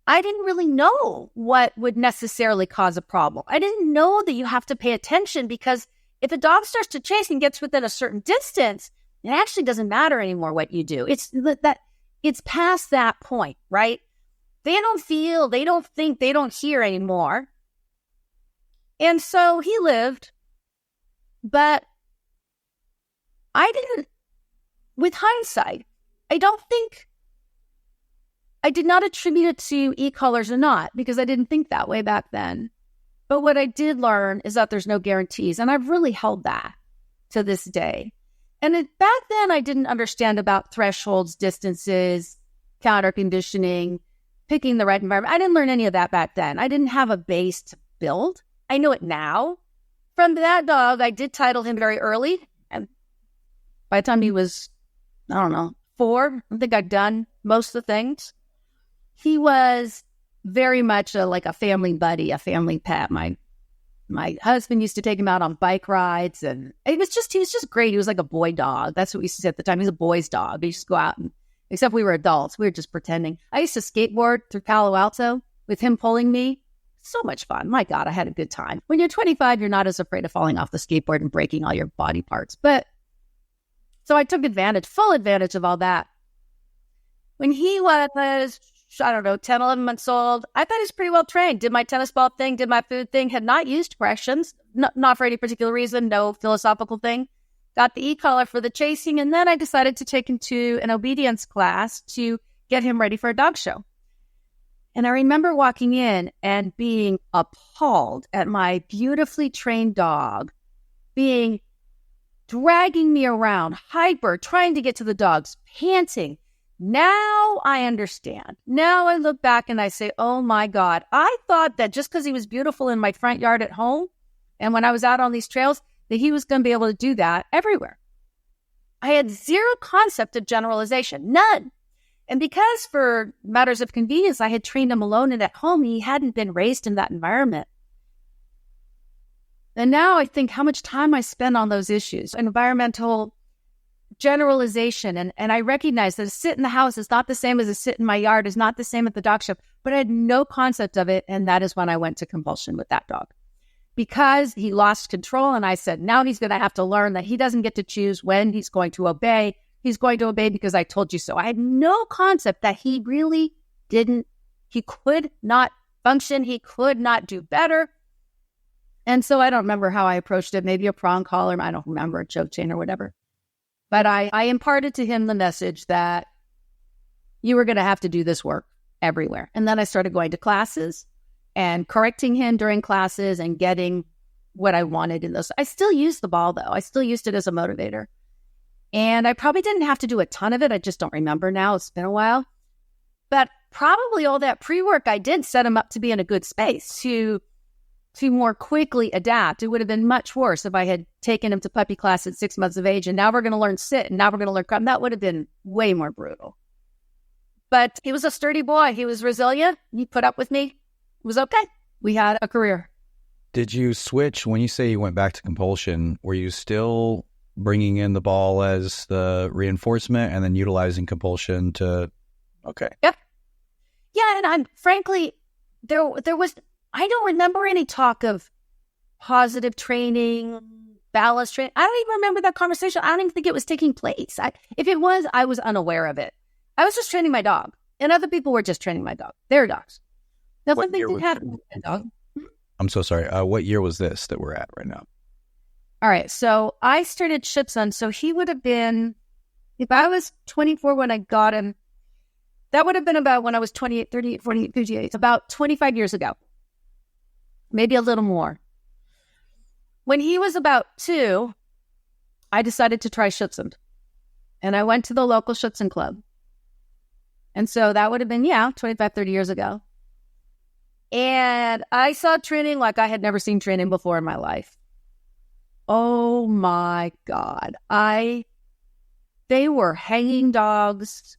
I didn't really know what would necessarily cause a problem. I didn't know that you have to pay attention because if a dog starts to chase and gets within a certain distance, it actually doesn't matter anymore what you do. It's past that point, right? They don't feel, they don't think, they don't hear anymore. And so he lived, but I didn't, with hindsight, I did not attribute it to e-collars or not because I didn't think that way back then. But what I did learn is that there's no guarantees. And I've really held that to this day. And back then, I didn't understand about thresholds, distances, counter conditioning, picking the right environment. I didn't learn any of that back then. I didn't have a base to build. I know it now. From that dog, I did title him very early. And by the time he was, 4, I think I'd done most of the things. He was very much like a family buddy, a family pet. My husband used to take him out on bike rides, and he was just great. He was like a boy dog. That's what we used to say at the time. He was a boy's dog. We used to go out, and except we were adults. We were just pretending. I used to skateboard through Palo Alto with him pulling me. So much fun. My God, I had a good time. When you're 25, you're not as afraid of falling off the skateboard and breaking all your body parts. But so I took full advantage of all that. When he was 10, 11 months old, I thought he was pretty well trained. Did my tennis ball thing, did my food thing, had not used corrections, not for any particular reason, no philosophical thing. Got the e-collar for the chasing, and then I decided to take him to an obedience class to get him ready for a dog show. And I remember walking in and being appalled at my beautifully trained dog dragging me around, hyper, trying to get to the dogs, panting. Now I understand. Now I look back and I say, oh my God, I thought that just because he was beautiful in my front yard at home and when I was out on these trails, that he was going to be able to do that everywhere. I had zero concept of generalization, none. And because for matters of convenience, I had trained him alone and at home, he hadn't been raised in that environment. And now I think how much time I spend on those issues, environmental generalization. And I recognize that a sit in the house is not the same as a sit in my yard, is not the same at the dog shop, but I had no concept of it. And that is when I went to compulsion with that dog. Because he lost control, and I said, now he's going to have to learn that he doesn't get to choose when he's going to obey. He's going to obey because I told you so. I had no concept that he really he could not function. He could not do better. And so I don't remember how I approached it, maybe a prong collar. I don't remember, a choke chain or whatever. But I imparted to him the message that you were going to have to do this work everywhere. And then I started going to classes and correcting him during classes and getting what I wanted in those. I still use the ball, though. I still used it as a motivator. And I probably didn't have to do a ton of it. I just don't remember now. It's been a while. But probably all that pre-work I did set him up to be in a good space to more quickly adapt. It would have been much worse if I had taken him to puppy class at 6 months of age, and now we're going to learn sit, and now we're going to learn come. That would have been way more brutal. But he was a sturdy boy. He was resilient. He put up with me. It was okay. We had a career.
Did you switch, when you say you went back to compulsion, were you still bringing in the ball as the reinforcement and then utilizing compulsion to, okay.
Yep. Yeah, and I'm frankly, there was, I don't remember any talk of positive training, balance training. I don't even remember that conversation. I don't even think it was taking place. If it was, I was unaware of it. I was just training my dog, and other people were just training my dog. Their dogs. Nothing did happen with my dog.
I'm so sorry. What year was this that we're at right now?
All right. So I started Shipson. So he would have been, if I was 24 when I got him, that would have been about when I was 28, 38, 48, 58, about 25 years ago. Maybe a little more. When he was about 2, I decided to try Shipson. And I went to the local Shipson club. And so that would have been, 25, 30 years ago. And I saw training like I had never seen training before in my life. Oh my God. They were hanging dogs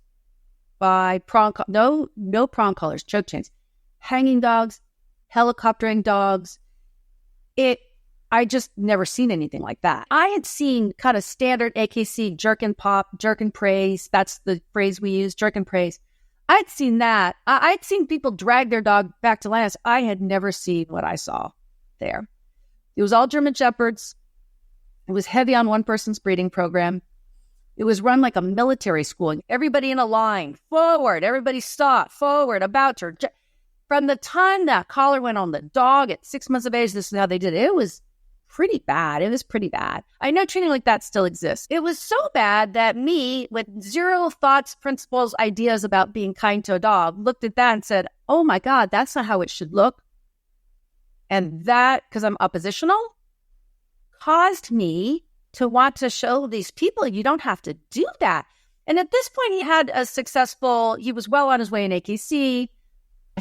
by no prong collars, choke chains, hanging dogs, helicoptering dogs. I just never seen anything like that. I had seen kind of standard AKC jerk and pop, jerk and praise. That's the phrase we use, jerk and praise. I'd seen that. I'd seen people drag their dog back to lance. I had never seen what I saw there. It was all German Shepherds. It was heavy on one person's breeding program. It was run like a military school. Everybody in a line, forward. Everybody stop, forward, about to. From the time that collar went on the dog at 6 months of age, this is how they did it. It was pretty bad. It was pretty bad. I know training like that still exists. It was so bad that me, with zero thoughts, principles, ideas about being kind to a dog, looked at that and said, oh my God, that's not how it should look. And that, because I'm oppositional, caused me to want to show these people you don't have to do that. And at this point, he was well on his way in AKC.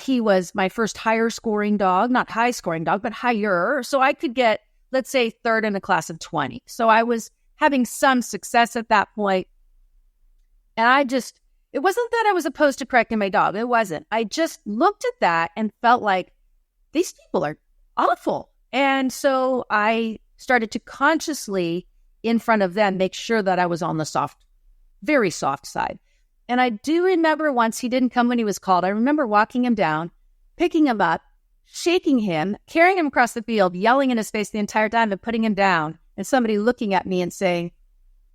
He was my first higher scoring dog, not high scoring dog, but higher. So I could get, let's say, third in a class of 20. So I was having some success at that point. And it wasn't that I was opposed to correcting my dog. It wasn't. I just looked at that and felt like these people are awful. And so I started to consciously, in front of them, make sure that I was on the very soft side. And I do remember once he didn't come when he was called. I remember walking him down, picking him up, shaking him, carrying him across the field, yelling in his face the entire time and putting him down, and somebody looking at me and saying,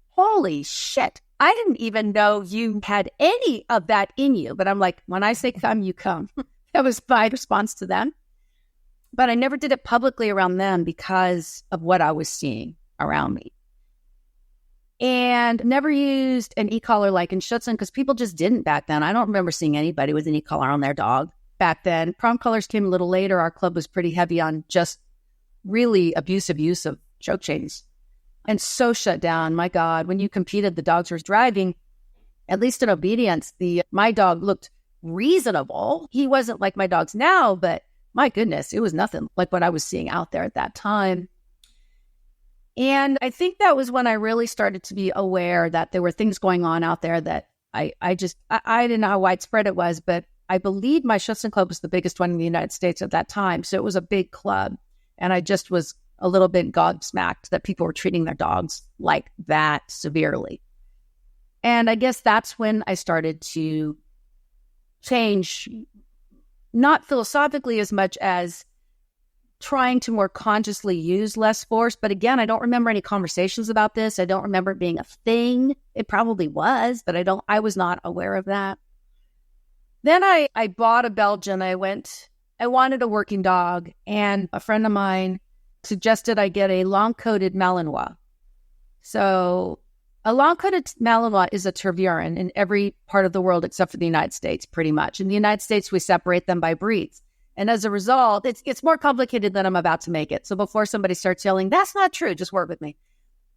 holy shit, I didn't even know you had any of that in you. But I'm like, when I say come, you come. That was my response to them. But I never did it publicly around them because of what I was seeing around me. And never used an e-collar like in Schutzen because people just didn't back then. I don't remember seeing anybody with an e-collar on their dog back then. Prong collars came a little later. Our club was pretty heavy on just really abusive use of choke chains. And so shut down. My God, when you competed, the dogs were driving, at least in obedience. My dog looked reasonable. He wasn't like my dogs now, but my goodness, it was nothing like what I was seeing out there at that time. And I think that was when I really started to be aware that there were things going on out there that I didn't know how widespread it was, but I believe my Schutzhund Club was the biggest one in the United States at that time. So it was a big club. And I just was a little bit gobsmacked that people were treating their dogs like that severely. And I guess that's when I started to change, not philosophically as much as trying to more consciously use less force. But again, I don't remember any conversations about this. I don't remember it being a thing. It probably was, but I was not aware of that. Then I bought a Belgian. I wanted a working dog, and a friend of mine suggested I get a long-coated Malinois. So a long-coated Malinois is a Tervuren in every part of the world except for the United States, pretty much. In the United States, we separate them by breeds. And as a result, it's more complicated than I'm about to make it. So before somebody starts yelling, that's not true, just work with me.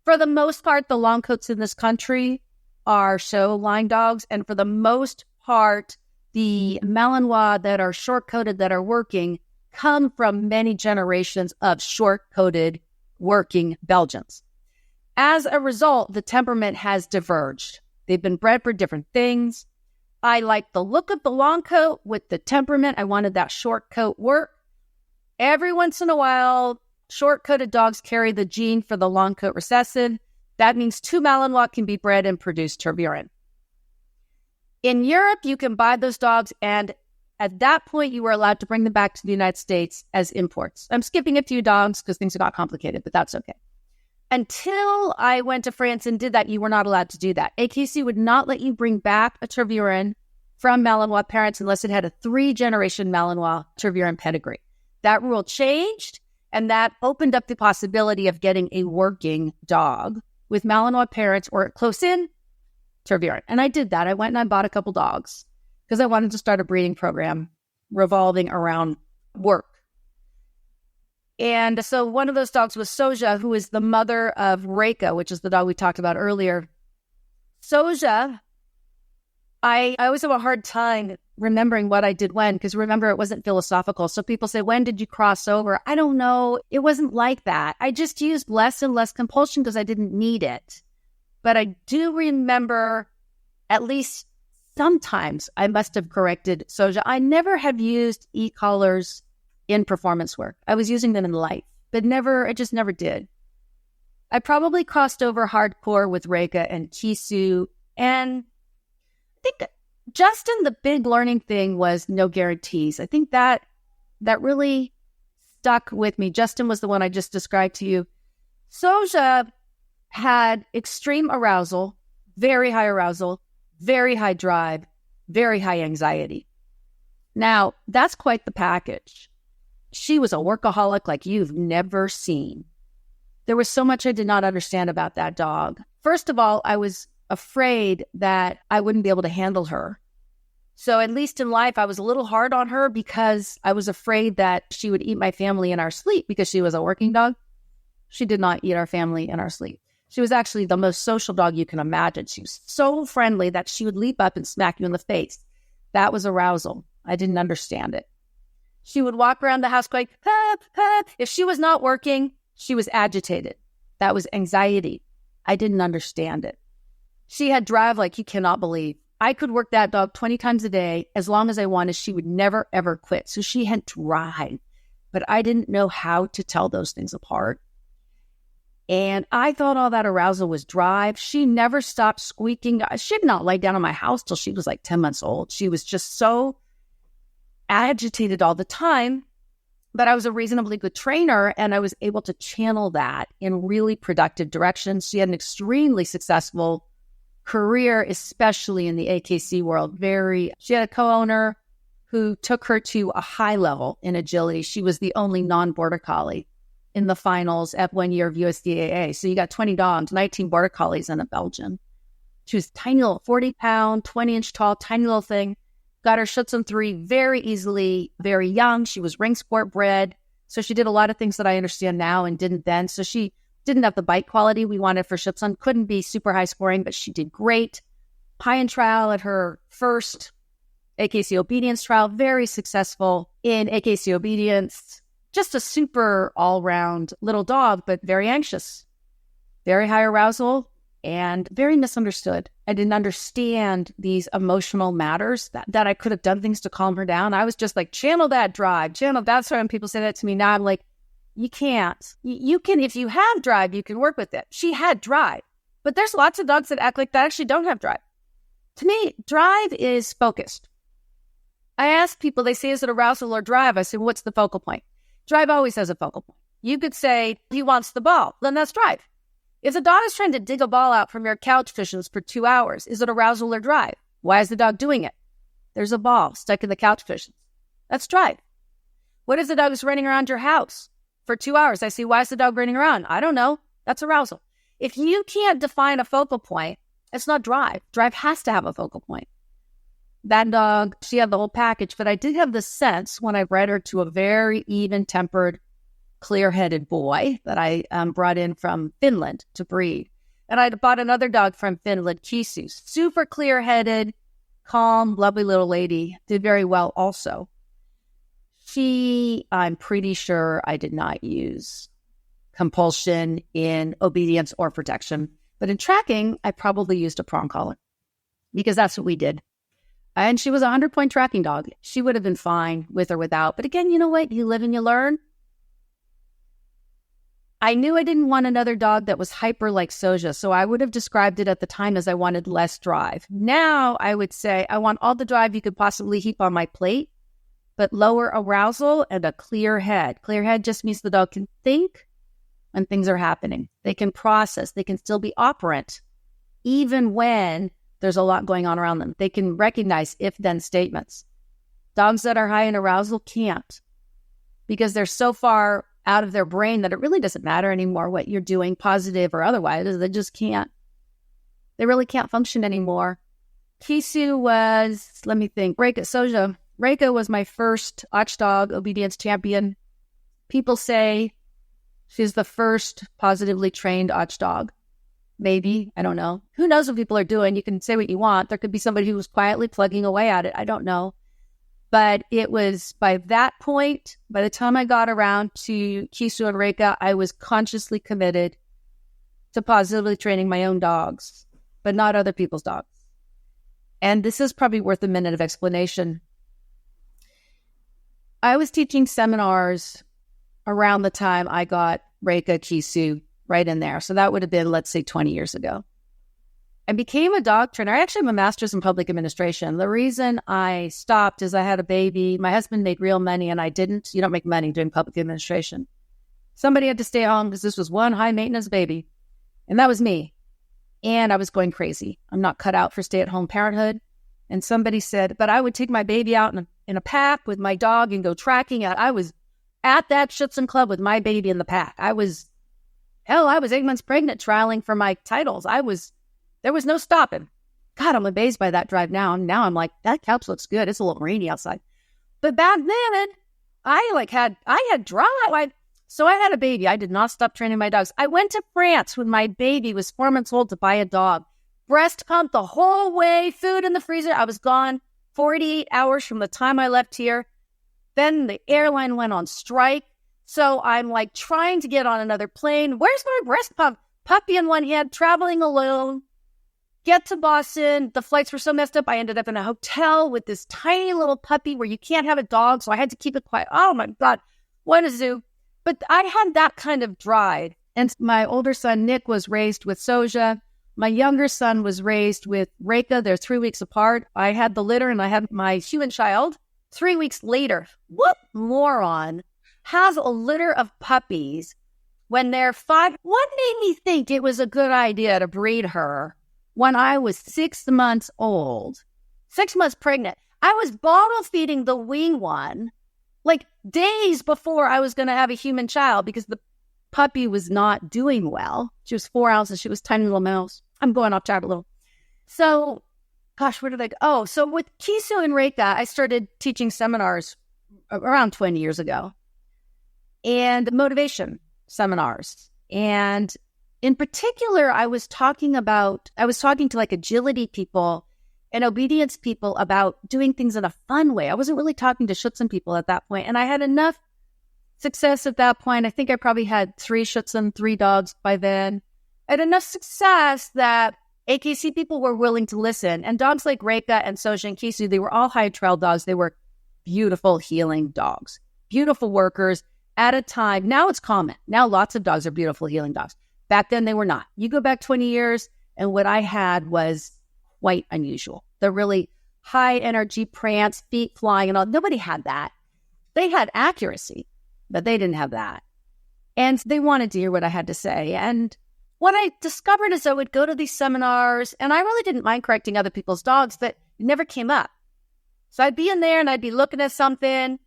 For the most part, the long coats in this country are show line dogs. And for the most part, the Malinois that are short-coated that are working come from many generations of short-coated working Belgians. As a result, the temperament has diverged. They've been bred for different things. I like the look of the long coat with the temperament. I wanted that short coat work. Every once in a while, short-coated dogs carry the gene for the long coat recessive. That means 2 Malinois can be bred and produce Tervuren. In Europe, you can buy those dogs, and at that point, you were allowed to bring them back to the United States as imports. I'm skipping a few dogs because things got complicated, but that's okay. Until I went to France and did that, you were not allowed to do that. AKC would not let you bring back a Tervuren from Malinois parents unless it had a 3-generation Malinois Tervuren pedigree. That rule changed, and that opened up the possibility of getting a working dog with Malinois parents or close in Tervuren. And I did that. I went and I bought a couple dogs because I wanted to start a breeding program revolving around work. And so one of those dogs was Soja, who is the mother of Reika, which is the dog we talked about earlier. Soja, I always have a hard time remembering what I did when, because remember, it wasn't philosophical. So people say, when did you cross over? I don't know. It wasn't like that. I just used less and less compulsion because I didn't need it. But I do remember, at least sometimes, I must have corrected Soja. I never have used e-collars in performance work. I was using them in life, but I just never did. I probably crossed over hardcore with Reika and Kisu. And I think Justin, the big learning thing was no guarantees. I think that really stuck with me. Justin was the one I just described to you. Soja had extreme arousal, very high drive, very high anxiety. Now, that's quite the package. She was a workaholic like you've never seen. There was so much I did not understand about that dog. First of all, I was afraid that I wouldn't be able to handle her. So at least in life, I was a little hard on her because I was afraid that she would eat my family in our sleep because she was a working dog. She did not eat our family in our sleep. She was actually the most social dog you can imagine. She was so friendly that she would leap up and smack you in the face. That was arousal. I didn't understand it. She would walk around the house going, hup, hup. If she was not working, she was agitated. That was anxiety. I didn't understand it. She had drive like you cannot believe. I could work that dog 20 times a day as long as I wanted. She would never, ever quit. So she had drive. But I didn't know how to tell those things apart. And I thought all that arousal was drive. She never stopped squeaking. She did not lay down in my house till she was like 10 months old. She was just so agitated all the time. But I was a reasonably good trainer, and I was able to channel that in really productive directions. She had an extremely successful career, especially in the AKC world. She had a co-owner who took her to a high level in agility. She was the only non-border collie in the finals at 1 year of USDAA. So you got 20 dogs, 19 border collies, and a Belgian. She was tiny little 40-pound, 20-inch tall, tiny little thing. Got her Schutzhund 3 very easily, very young. She was ring sport bred. So she did a lot of things that I understand now and didn't then. So she didn't have the bite quality we wanted for Schutzhund. Couldn't be super high scoring, but she did great. High in trial at her first AKC obedience trial. Very successful in AKC obedience. Just a super all-round little dog, but very anxious. Very high arousal, and very misunderstood. I didn't understand these emotional matters that I could have done things to calm her down. I was just like, channel that drive, channel. That's why when people say that to me now, I'm like, you can't. You can, if you have drive, you can work with it. She had drive, but there's lots of dogs that act like that actually don't have drive. To me, drive is focused. I ask people, they say, is it arousal or drive? I say, what's the focal point? Drive always has a focal point. You could say, he wants the ball. Then that's drive. If the dog is trying to dig a ball out from your couch cushions for 2 hours, is it arousal or drive? Why is the dog doing it? There's a ball stuck in the couch cushions. That's drive. What if the dog is running around your house for 2 hours? I say, why is the dog running around? I don't know. That's arousal. If you can't define a focal point, it's not drive. Drive has to have a focal point. That dog, she had the whole package, but I did have the sense when I bred her to a very even-tempered, clear-headed boy that I brought in from Finland to breed. And I bought another dog from Finland, Kisu, super clear-headed, calm, lovely little lady, did very well also. I'm pretty sure I did not use compulsion in obedience or protection. But in tracking, I probably used a prong collar because that's what we did. And she was a 100-point tracking dog. She would have been fine with or without. But again, you know what? You live and you learn. I knew I didn't want another dog that was hyper like Soja, so I would have described it at the time as I wanted less drive. Now I would say I want all the drive you could possibly heap on my plate, but lower arousal and a clear head. Clear head just means the dog can think when things are happening. They can process. They can still be operant, even when there's a lot going on around them. They can recognize if-then statements. Dogs that are high in arousal can't, because they're so far out of their brain that it really doesn't matter anymore what you're doing, positive or otherwise. They just can't. They really can't function anymore. Kisu was, let me think, Soja. Reika was my first watchdog obedience champion. People say she's the first positively trained watchdog. Maybe. I don't know. Who knows what people are doing? You can say what you want. There could be somebody who was quietly plugging away at it. I don't know. But it was by that point, by the time I got around to Kisu and Reika, I was consciously committed to positively training my own dogs, but not other people's dogs. And this is probably worth a minute of explanation. I was teaching seminars around the time I got Reika, Kisu, right in there. So that would have been, let's say, 20 years ago. I became a dog trainer. I actually have a master's in public administration. The reason I stopped is I had a baby. My husband made real money and I didn't. You don't make money doing public administration. Somebody had to stay home because this was one high-maintenance baby. And that was me. And I was going crazy. I'm not cut out for stay-at-home parenthood. And somebody said, but I would take my baby out in a pack with my dog and go tracking out. I was at that Schutzen Club with my baby in the pack. I was 8 months pregnant trialing for my titles. There was no stopping. God, I'm amazed by that drive now. Now I'm like, that couch looks good. It's a little rainy outside. But back then, I had drive. So I had a baby. I did not stop training my dogs. I went to France when my baby was 4 months old to buy a dog. Breast pump the whole way, food in the freezer. I was gone 48 hours from the time I left here. Then the airline went on strike. So I'm like trying to get on another plane. Where's my breast pump? Puppy in one hand, traveling alone. Get to Boston. The flights were so messed up. I ended up in a hotel with this tiny little puppy where you can't have a dog. So I had to keep it quiet. Oh my God, what a zoo. But I had that kind of drive. And my older son, Nick, was raised with Soja. My younger son was raised with Reika. They're 3 weeks apart. I had the litter and I had my human child. 3 weeks later, what moron has a litter of puppies when they're 5? What made me think it was a good idea to breed her when I was 6 months old, 6 months pregnant? I was bottle feeding the wing one like days before I was going to have a human child because the puppy was not doing well. She was 4 ounces. She was a tiny little mouse. I'm going off track a little. So, gosh, where did I go? Oh, so with Kisu and Reika, I started teaching seminars around 20 years ago, and motivation seminars. And in particular, I was talking to like agility people and obedience people about doing things in a fun way. I wasn't really talking to Schutzen people at that point. And I had enough success at that point. I think I probably had 3 Schutzen, 3 dogs by then. I had enough success that AKC people were willing to listen. And dogs like Reika and Soja and Kisu, they were all high trail dogs. They were beautiful, healing dogs, beautiful workers at a time. Now it's common. Now lots of dogs are beautiful, healing dogs. Back then they were not. You go back 20 years, and what I had was quite unusual. The really high energy prance, feet flying and all. Nobody had that. They had accuracy, but they didn't have that. And they wanted to hear what I had to say. And what I discovered is I would go to these seminars, and I really didn't mind correcting other people's dogs, but it never came up. So I'd be in there and I'd be looking at something,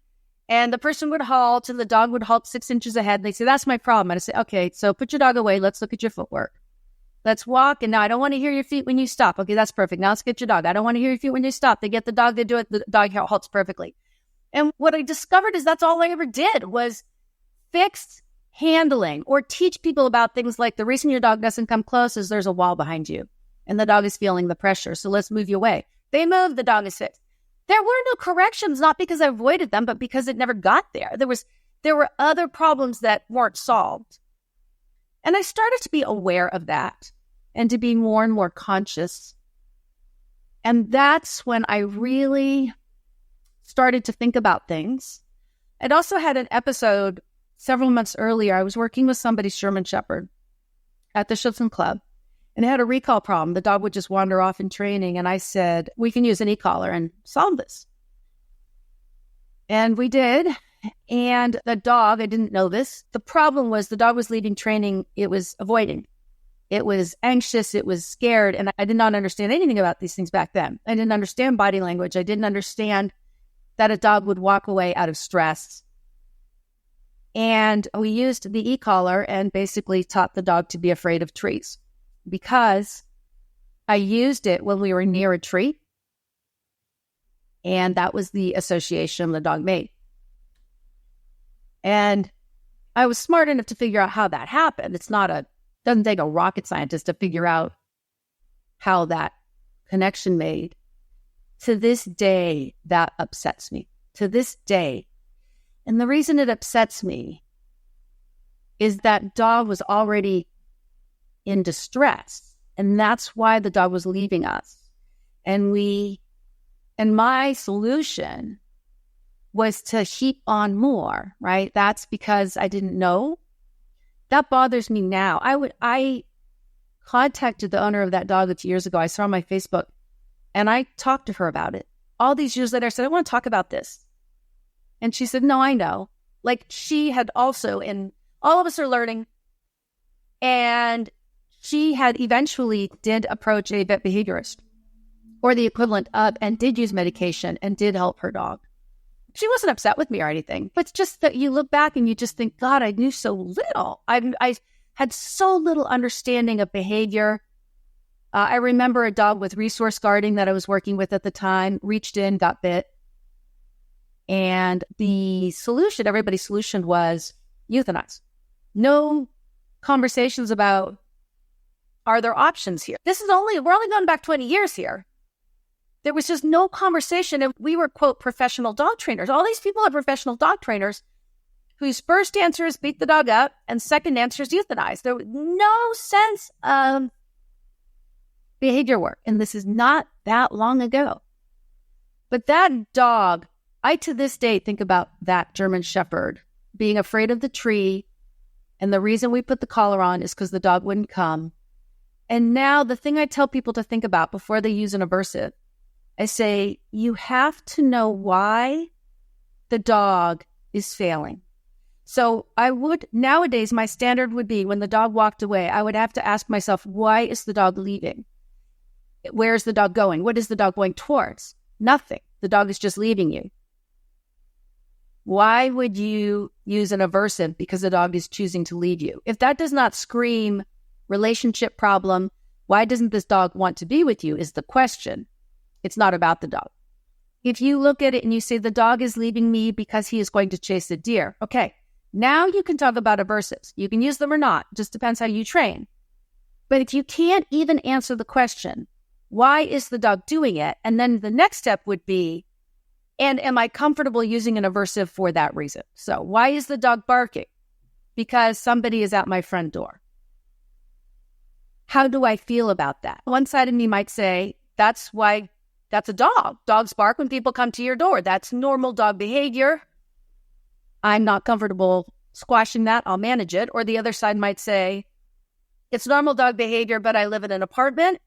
and the person would halt, and the dog would halt 6 inches ahead. And they'd say, that's my problem. And I'd say, okay, so put your dog away. Let's look at your footwork. Let's walk. And now I don't want to hear your feet when you stop. Okay, that's perfect. Now let's get your dog. I don't want to hear your feet when you stop. They get the dog, they do it. The dog halts perfectly. And what I discovered is that's all I ever did was fix handling or teach people about things like the reason your dog doesn't come close is there's a wall behind you and the dog is feeling the pressure. So let's move you away. They move, the dog is fixed. There were no corrections, not because I avoided them, but because it never got there. There were other problems that weren't solved. And I started to be aware of that and to be more and more conscious. And that's when I really started to think about things. I'd also had an episode several months earlier. I was working with somebody's German Shepherd at the Schutzen Club, and it had a recall problem. The dog would just wander off in training. And I said, we can use an e-collar and solve this. And we did. And the dog, I didn't know this. The problem was the dog was leaving training. It was avoiding. It was anxious. It was scared. And I did not understand anything about these things back then. I didn't understand body language. I didn't understand that a dog would walk away out of stress. And we used the e-collar and basically taught the dog to be afraid of trees, because I used it when we were near a tree. And that was the association the dog made. And I was smart enough to figure out how that happened. Doesn't take a rocket scientist to figure out how that connection made. To this day, that upsets me. To this day. And the reason it upsets me is that dog was already in distress. And that's why the dog was leaving us. And my solution was to heap on more, right? That's because I didn't know. That bothers me now. I contacted the owner of that dog a few years ago. I saw on my Facebook, and I talked to her about it. All these years later, I said, I want to talk about this. And she said, no, I know. Like, she had also, and all of us are learning. And she had eventually did approach a vet behaviorist or the equivalent of, and did use medication and did help her dog. She wasn't upset with me or anything, but it's just that you look back and you just think, God, I knew so little. I had so little understanding of behavior. I remember a dog with resource guarding that I was working with at the time, reached in, got bit. And the solution, everybody's solution was euthanize. No conversations about, are there options here? We're only going back 20 years here. There was just no conversation. And we were, quote, professional dog trainers. All these people are professional dog trainers whose first answer is beat the dog up and second answer is euthanize. There was no sense of behavior work. And this is not that long ago. But that dog, I to this day think about that German Shepherd being afraid of the tree. And the reason we put the collar on is because the dog wouldn't come. And now the thing I tell people to think about before they use an aversive, I say, you have to know why the dog is failing. So nowadays, my standard would be when the dog walked away, I would have to ask myself, why is the dog leaving? Where's the dog going? What is the dog going towards? Nothing. The dog is just leaving you. Why would you use an aversive because the dog is choosing to leave you? If that does not scream relationship problem, why doesn't this dog want to be with you is the question. It's not about the dog. If you look at it and you say the dog is leaving me because he is going to chase a deer, okay, now you can talk about aversives. You can use them or not. Just depends how you train. But if you can't even answer the question, why is the dog doing it? And then the next step would be, and am I comfortable using an aversive for that reason? So why is the dog barking? Because somebody is at my front door. how do I feel about that? One side of me might say, that's a dog. Dogs bark when people come to your door. That's normal dog behavior. I'm not comfortable squashing that. I'll manage it. Or the other side might say, it's normal dog behavior, but I live in an apartment.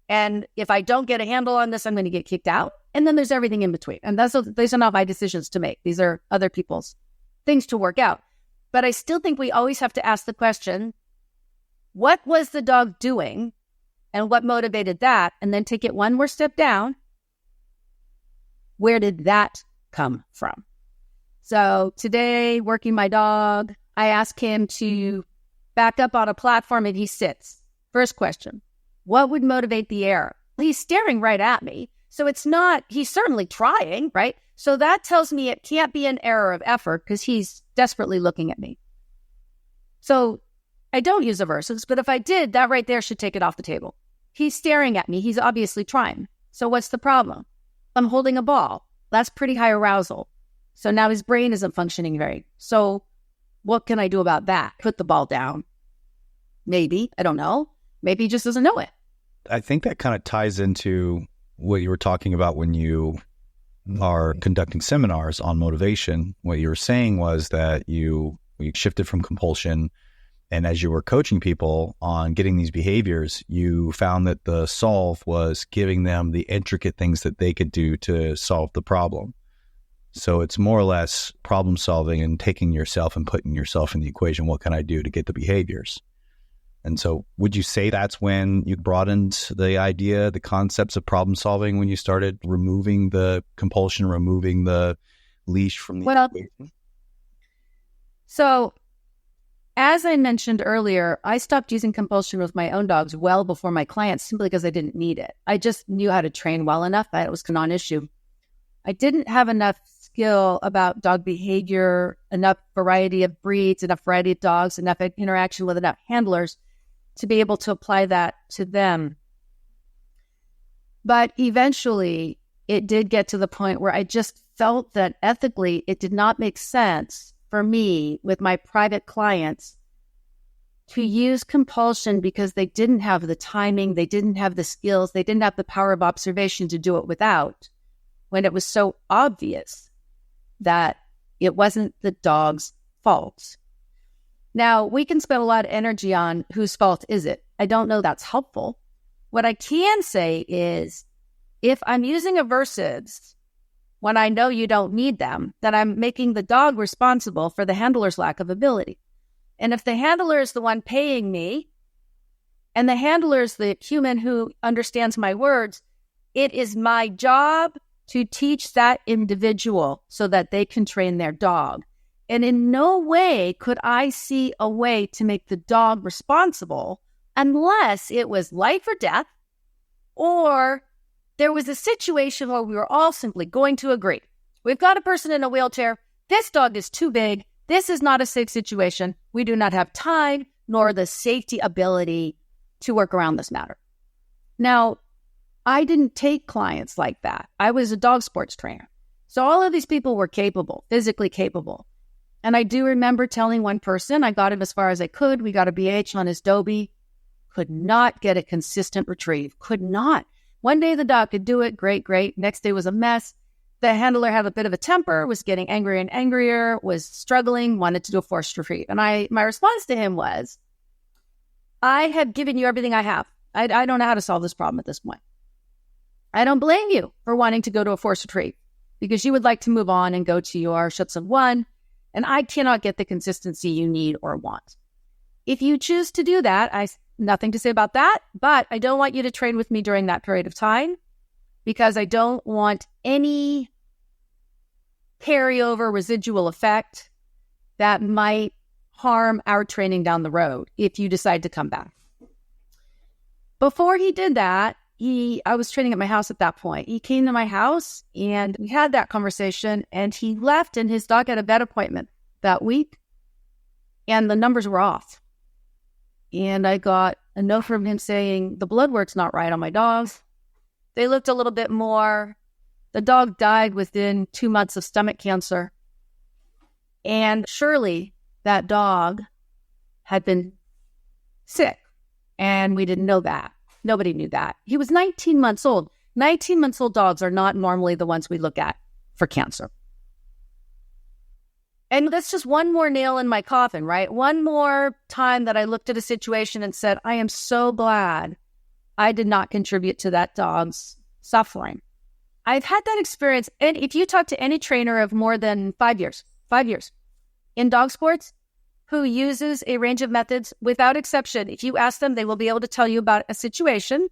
And if I don't get a handle on this, I'm going to get kicked out. And then there's everything in between. And these are not my decisions to make. These are other people's things to work out. But I still think we always have to ask the question, what was the dog doing and what motivated that? And then take it one more step down. Where did that come from? So today, working my dog, I ask him to back up on a platform and he sits. First question, what would motivate the error? He's staring right at me. So it's not, he's certainly trying, right? So that tells me it can't be an error of effort because he's desperately looking at me. So I don't use aversives, but if I did, that right there should take it off the table. He's staring at me. He's obviously trying. So what's the problem? I'm holding a ball. That's pretty high arousal. So now his brain isn't functioning right. So what can I do about that? Put the ball down. Maybe. I don't know. Maybe he just doesn't know it.
I think that kind of ties into what you were talking about when you are conducting seminars on motivation. What you were saying was that you shifted from compulsion, and as you were coaching people on getting these behaviors, you found that the solve was giving them the intricate things that they could do to solve the problem. So it's more or less problem solving and taking yourself and putting yourself in the equation. What can I do to get the behaviors? And so would you say that's when you broadened the idea, the concepts of problem solving, when you started removing the compulsion, removing the leash from the equation?
So as I mentioned earlier, I stopped using compulsion with my own dogs well before my clients simply because I didn't need it. I just knew how to train well enough that it was a non-issue. I didn't have enough skill about dog behavior, enough variety of breeds, enough variety of dogs, enough interaction with enough handlers to be able to apply that to them. But eventually, it did get to the point where I just felt that ethically, it did not make sense for me with my private clients to use compulsion because they didn't have the timing, they didn't have the skills, they didn't have the power of observation to do it without, when it was so obvious that it wasn't the dog's fault. Now, we can spend a lot of energy on whose fault is it. I don't know that's helpful. What I can say is, if I'm using aversives when I know you don't need them, then I'm making the dog responsible for the handler's lack of ability. And if the handler is the one paying me, and the handler is the human who understands my words, it is my job to teach that individual so that they can train their dog. And in no way could I see a way to make the dog responsible unless it was life or death, or there was a situation where we were all simply going to agree. We've got a person in a wheelchair. This dog is too big. This is not a safe situation. We do not have time nor the safety ability to work around this matter. Now, I didn't take clients like that. I was a dog sports trainer. So all of these people were capable, physically capable. And I do remember telling one person, I got him as far as I could. We got a BH on his Dobie. Could not get a consistent retrieve. Could not. One day the dog could do it. Great. Next day was a mess. The handler had a bit of a temper, was getting angrier and angrier, was struggling, wanted to do a forced retrieve. And my response to him was, I have given you everything I have. I don't know how to solve this problem at this point. I don't blame you for wanting to go to a forced retrieve because you would like to move on and go to your Schutzhund 1, and I cannot get the consistency you need or want. If you choose to do that, nothing to say about that, but I don't want you to train with me during that period of time because I don't want any carryover residual effect that might harm our training down the road if you decide to come back. Before he did that, I was training at my house at that point. He came to my house and we had that conversation, and he left and his dog had a vet appointment that week and the numbers were off. And I got a note from him saying, the blood work's not right on my dogs. They looked a little bit more. The dog died within 2 months of stomach cancer. And surely that dog had been sick And we didn't know that. Nobody knew that. He was 19 months old. 19 months old dogs are not normally the ones we look at for cancer. And that's just one more nail in my coffin, right? One more time that I looked at a situation and said, I am so glad I did not contribute to that dog's suffering. I've had that experience. And if you talk to any trainer of more than 5 years in dog sports who uses a range of methods, without exception, if you ask them, they will be able to tell you about a situation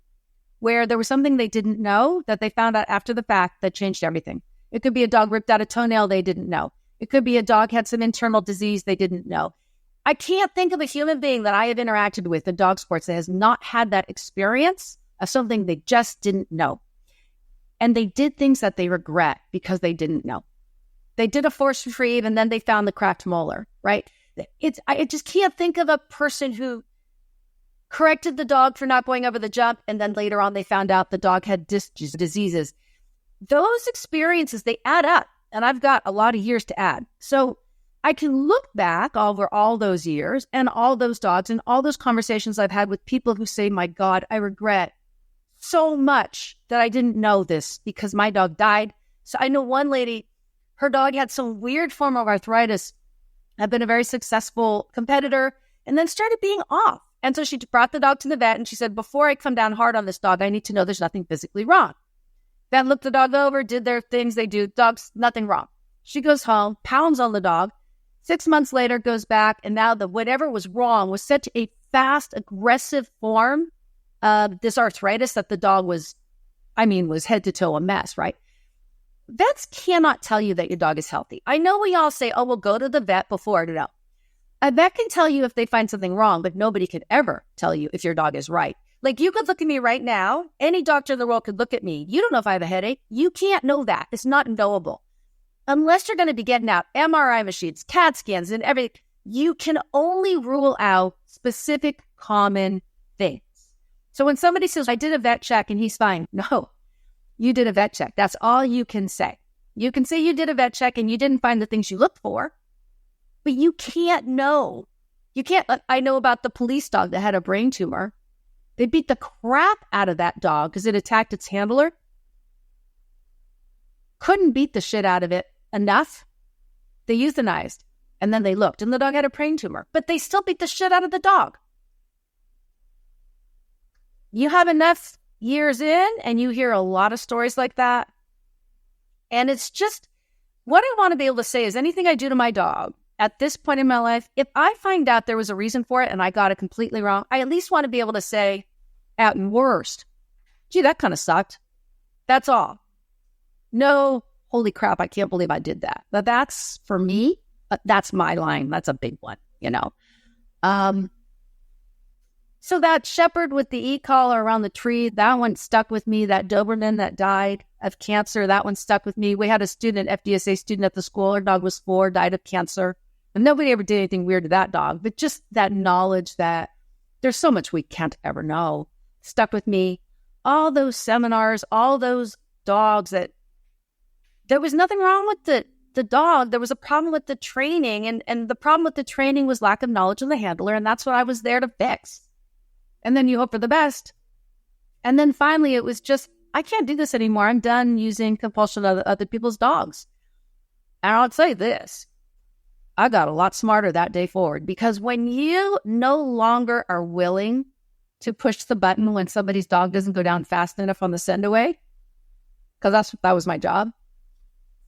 where there was something they didn't know that they found out after the fact that changed everything. It could be a dog ripped out a toenail they didn't know. It could be a dog had some internal disease they didn't know. I can't think of a human being that I have interacted with in dog sports that has not had that experience of something they just didn't know. And they did things that they regret because they didn't know. They did a force retrieve and then they found the cracked molar, right? I just can't think of a person who corrected the dog for not going over the jump and then later on they found out the dog had diseases. Those experiences, they add up, and I've got a lot of years to add. So I can look back over all those years and all those dogs and all those conversations I've had with people who say, my God, I regret so much that I didn't know this because my dog died. So I know one lady, her dog had some weird form of arthritis, had been a very successful competitor, and then started being off. And so she brought the dog to the vet and she said, before I come down hard on this dog, I need to know there's nothing physically wrong. Vet looked the dog over, did their things they do. Dog's nothing wrong. She goes home, pounds on the dog. 6 months later, goes back, and now whatever was wrong was such a fast, aggressive form of this arthritis that the dog was head to toe a mess, right? Vets cannot tell you that your dog is healthy. I know we all say, oh, we'll go to the vet before. No. A vet can tell you if they find something wrong, but nobody could ever tell you if your dog is right. Like, you could look at me right now. Any doctor in the world could look at me. You don't know if I have a headache. You can't know that. It's not knowable. Unless you're going to be getting out MRI machines, CAT scans, and everything, you can only rule out specific common things. So when somebody says, I did a vet check and he's fine. No, you did a vet check. That's all you can say. You can say you did a vet check and you didn't find the things you looked for, but you can't know. You can't. I know about the police dog that had a brain tumor. They beat the crap out of that dog because it attacked its handler. Couldn't beat the shit out of it enough. They euthanized, and then they looked, and the dog had a brain tumor, but they still beat the shit out of the dog. You have enough years in, and you hear a lot of stories like that. And it's just, what I want to be able to say is anything I do to my dog at this point in my life, if I find out there was a reason for it and I got it completely wrong, I at least want to be able to say, at worst, gee, that kind of sucked. That's all. No, holy crap, I can't believe I did that. But that's, for me, that's my line. That's a big one, you know. So that shepherd with the e-collar around the tree, that one stuck with me. That Doberman that died of cancer, that one stuck with me. We had a student, an FDSA student at the school. Her dog was 4, died of cancer. And nobody ever did anything weird to that dog. But just that knowledge that there's so much we can't ever know stuck with me. All those seminars, all those dogs that there was nothing wrong with the dog. There was a problem with the training. And the problem with the training was lack of knowledge of the handler. And that's what I was there to fix. And then you hope for the best. And then finally, it was just, I can't do this anymore. I'm done using compulsion of other people's dogs. And I'll say this, I got a lot smarter that day forward, because when you no longer are willing to push the button when somebody's dog doesn't go down fast enough on the send away, because that was my job,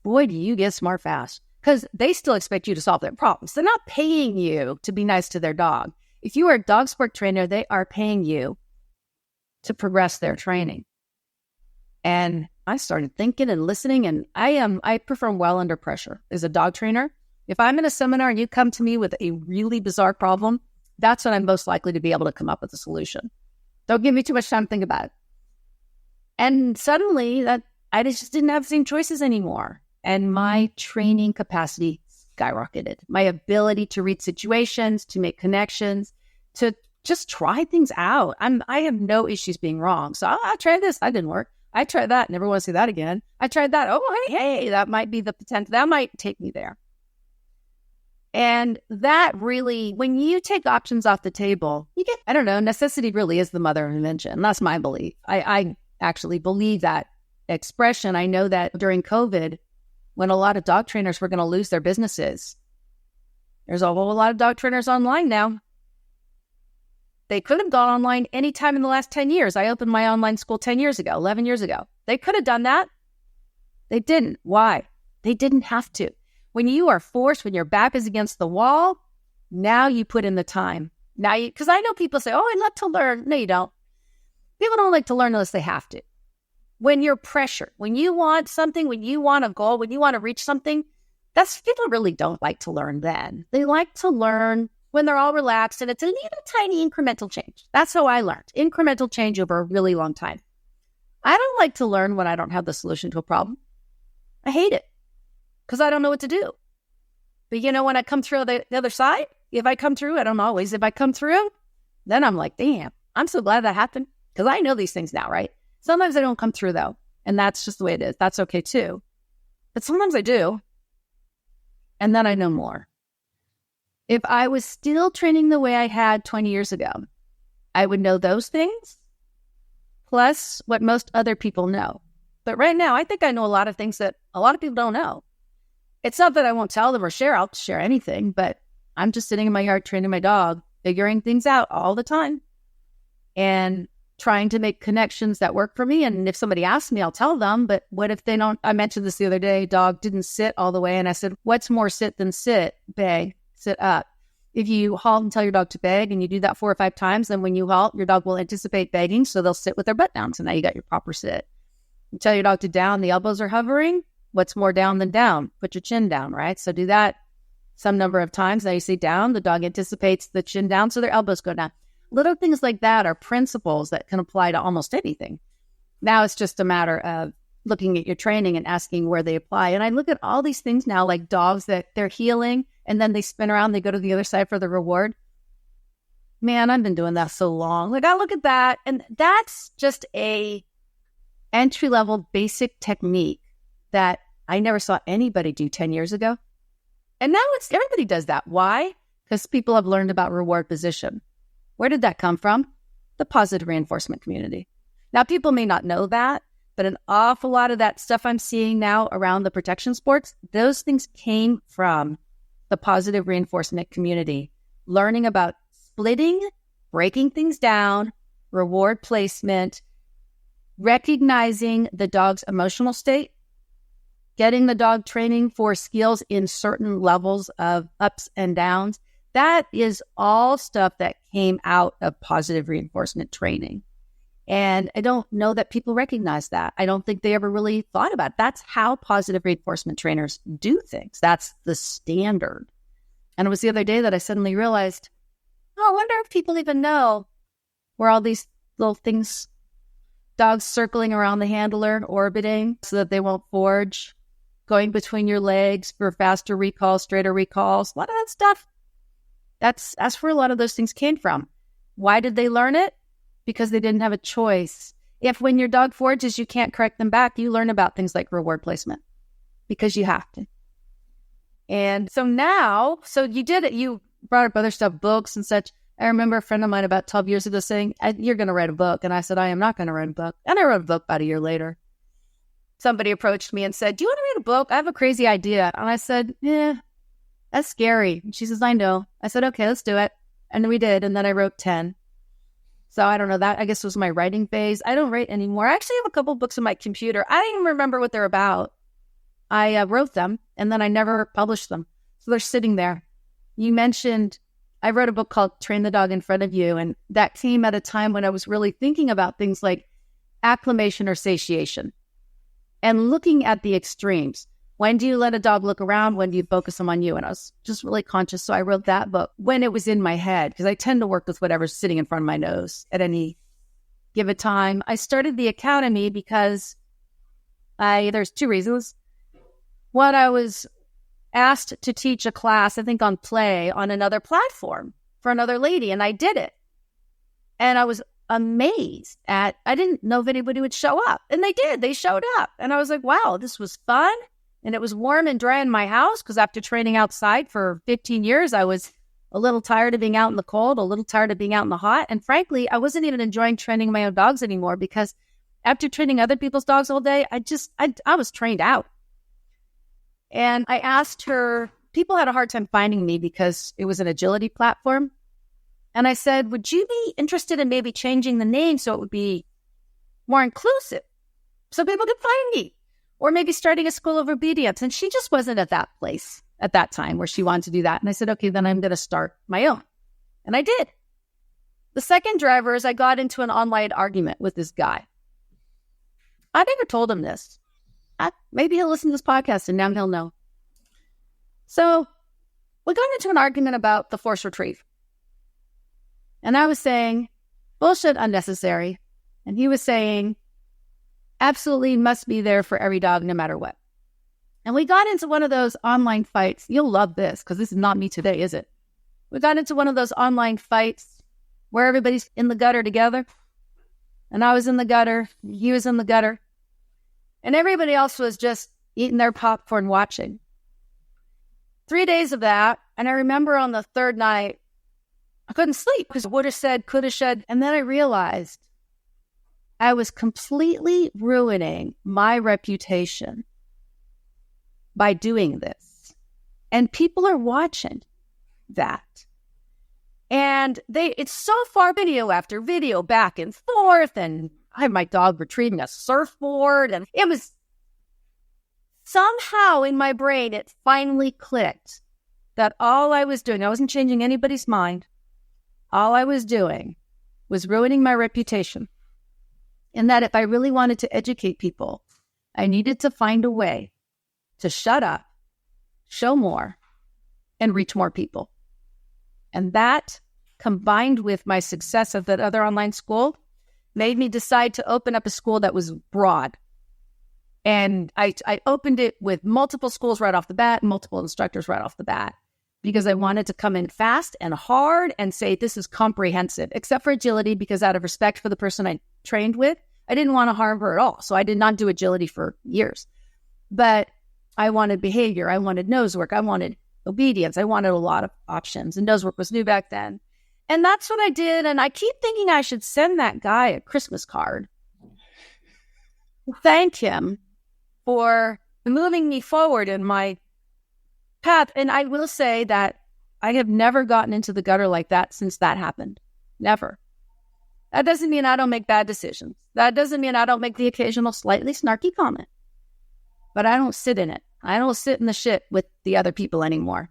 boy, do you get smart fast. Because they still expect you to solve their problems. They're not paying you to be nice to their dog. If you are a dog sport trainer, they are paying you to progress their training. And I started thinking and listening, and I perform well under pressure as a dog trainer. If I'm in a seminar and you come to me with a really bizarre problem, that's when I'm most likely to be able to come up with a solution. Don't give me too much time to think about it. And suddenly I just didn't have the same choices anymore. And my training capacity skyrocketed. My ability to read situations, to make connections, to just try things out. I have no issues being wrong. So I tried this. That didn't work. I tried that. Never want to see that again. I tried that. Oh, hey, that might be the potential. That might take me there. And that really, when you take options off the table, you get, I don't know, necessity really is the mother of invention. That's my belief. I actually believe that expression. I know that during COVID, when a lot of dog trainers were going to lose their businesses, there's a whole lot of dog trainers online now. They could have gone online anytime in the last 10 years. I opened my online school 10 years ago, 11 years ago. They could have done that. They didn't. Why? They didn't have to. When you are forced, when your back is against the wall, now you put in the time. Now, because I know people say, oh, I'd love to learn. No, you don't. People don't like to learn unless they have to. When you're pressured, when you want something, when you want a goal, when you want to reach something, people really don't like to learn then. They like to learn when they're all relaxed and it's a little tiny incremental change. That's how I learned. Incremental change over a really long time. I don't like to learn when I don't have the solution to a problem. I hate it because I don't know what to do. But when I come through the other side, if I come through, I don't always. If I come through, then I'm like, damn, I'm so glad that happened because I know these things now, right? Sometimes I don't come through though. And that's just the way it is. That's okay too. But sometimes I do. And then I know more. If I was still training the way I had 20 years ago, I would know those things plus what most other people know. But right now, I think I know a lot of things that a lot of people don't know. It's not that I won't tell them or share. I'll share anything, but I'm just sitting in my yard training my dog, figuring things out all the time and trying to make connections that work for me. And if somebody asks me, I'll tell them. But what if they don't? I mentioned this the other day, dog didn't sit all the way. And I said, what's more sit than sit? Beg, sit up. If you halt and tell your dog to beg and you do that 4 or 5 times, then when you halt, your dog will anticipate begging. So they'll sit with their butt down. So now you got your proper sit. You tell your dog to down, the elbows are hovering. What's more down than down? Put your chin down, right? So do that some number of times. Now you say down, the dog anticipates the chin down, so their elbows go down. Little things like that are principles that can apply to almost anything. Now it's just a matter of looking at your training and asking where they apply. And I look at all these things now, like dogs that they're healing, and then they spin around, they go to the other side for the reward. Man, I've been doing that so long. Like, I look at that, and that's just a entry-level basic technique that I never saw anybody do 10 years ago. And now everybody does that. Why? Because people have learned about reward position. Where did that come from? The positive reinforcement community. Now, people may not know that, but an awful lot of that stuff I'm seeing now around the protection sports, those things came from the positive reinforcement community. Learning about splitting, breaking things down, reward placement, recognizing the dog's emotional state, getting the dog training for skills in certain levels of ups and downs. That is all stuff that came out of positive reinforcement training. And I don't know that people recognize that. I don't think they ever really thought about it. That's how positive reinforcement trainers do things. That's the standard. And it was the other day that I suddenly realized, oh, I wonder if people even know where all these little things, dogs circling around the handler, orbiting so that they won't forge, going between your legs for faster recalls, straighter recalls, a lot of that stuff. That's where a lot of those things came from. Why did they learn it? Because they didn't have a choice. If when your dog forges, you can't correct them back, you learn about things like reward placement because you have to. And so now, you did it. You brought up other stuff, books and such. I remember a friend of mine about 12 years ago saying, you're going to write a book. And I said, I am not going to write a book. And I wrote a book about a year later. Somebody approached me and said, do you want to write a book? I have a crazy idea. And I said, yeah, that's scary. And she says, I know. I said, okay, let's do it. And we did. And then I wrote 10. So I don't know, that I guess was my writing phase. I don't write anymore. I actually have a couple books on my computer. I don't even remember what they're about. I wrote them and then I never published them. So they're sitting there. You mentioned, I wrote a book called Train the Dog in Front of You. And that came at a time when I was really thinking about things like acclamation or satiation and looking at the extremes. When do you let a dog look around? When do you focus them on you? And I was just really conscious. So I wrote that book when it was in my head, because I tend to work with whatever's sitting in front of my nose at any given time. I started the Academy because there's 2 reasons. One, I was asked to teach a class, I think on Play, on another platform for another lady, and I did it. And I was amazed I didn't know if anybody would show up. And they did. They showed up. And I was like, wow, this was fun. and it was warm and dry in my house because after training outside for 15 years, I was a little tired of being out in the cold, a little tired of being out in the hot. And frankly, I wasn't even enjoying training my own dogs anymore because after training other people's dogs all day, I was trained out. And I asked her, people had a hard time finding me because it was an agility platform. And I said, would you be interested in maybe changing the name so it would be more inclusive so people could find me? Or maybe starting a school of obedience. And she just wasn't at that place at that time where she wanted to do that. And I said, okay, then I'm going to start my own. And I did. The second driver is I got into an online argument with this guy. I never told him this. Maybe he'll listen to this podcast and now he'll know. So we got into an argument about the force retrieve. And I was saying, bullshit, unnecessary. And he was saying, absolutely must be there for every dog, no matter what. And we got into one of those online fights. You'll love this because this is not me today, is it? We got into one of those online fights where everybody's in the gutter together. And I was in the gutter. He was in the gutter. And everybody else was just eating their popcorn watching. 3 days of that. And I remember on the third night, I couldn't sleep because would have said, could have said. And then I realized I was completely ruining my reputation by doing this. And people are watching that. And it's so far video after video back and forth. And I have my dog retrieving a surfboard. And it was somehow in my brain, it finally clicked that all I was doing, I wasn't changing anybody's mind. All I was doing was ruining my reputation. And that if I really wanted to educate people, I needed to find a way to shut up, show more, and reach more people. And that, combined with my success at that other online school, made me decide to open up a school that was broad. And I opened it with multiple schools right off the bat, multiple instructors right off the bat, because I wanted to come in fast and hard and say, this is comprehensive, except for agility, because out of respect for the person I trained with, I didn't want to harm her at all. So I did not do agility for years. But I wanted behavior. I wanted nose work. I wanted obedience. I wanted a lot of options. And nose work was new back then. And that's what I did. And I keep thinking I should send that guy a Christmas card. Thank him for moving me forward in my path. And I will say that I have never gotten into the gutter like that since that happened. Never. That doesn't mean I don't make bad decisions. That doesn't mean I don't make the occasional slightly snarky comment. But I don't sit in it. I don't sit in the shit with the other people anymore.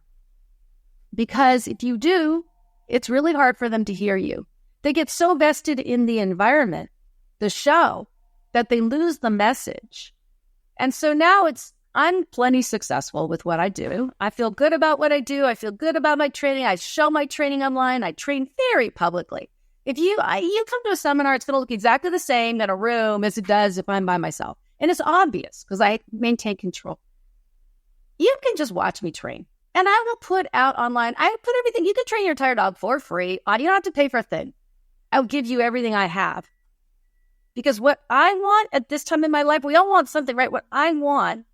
Because if you do, it's really hard for them to hear you. They get so vested in the environment, the show, that they lose the message. And so now I'm plenty successful with what I do. I feel good about what I do. I feel good about my training. I show my training online. I train very publicly. If you come to a seminar, it's going to look exactly the same in a room as it does if I'm by myself. And it's obvious because I maintain control. You can just watch me train. And I will put out online, I put everything. You can train your entire dog for free. You don't have to pay for a thing. I'll give you everything I have. Because what I want at this time in my life, we all want something, right? What I want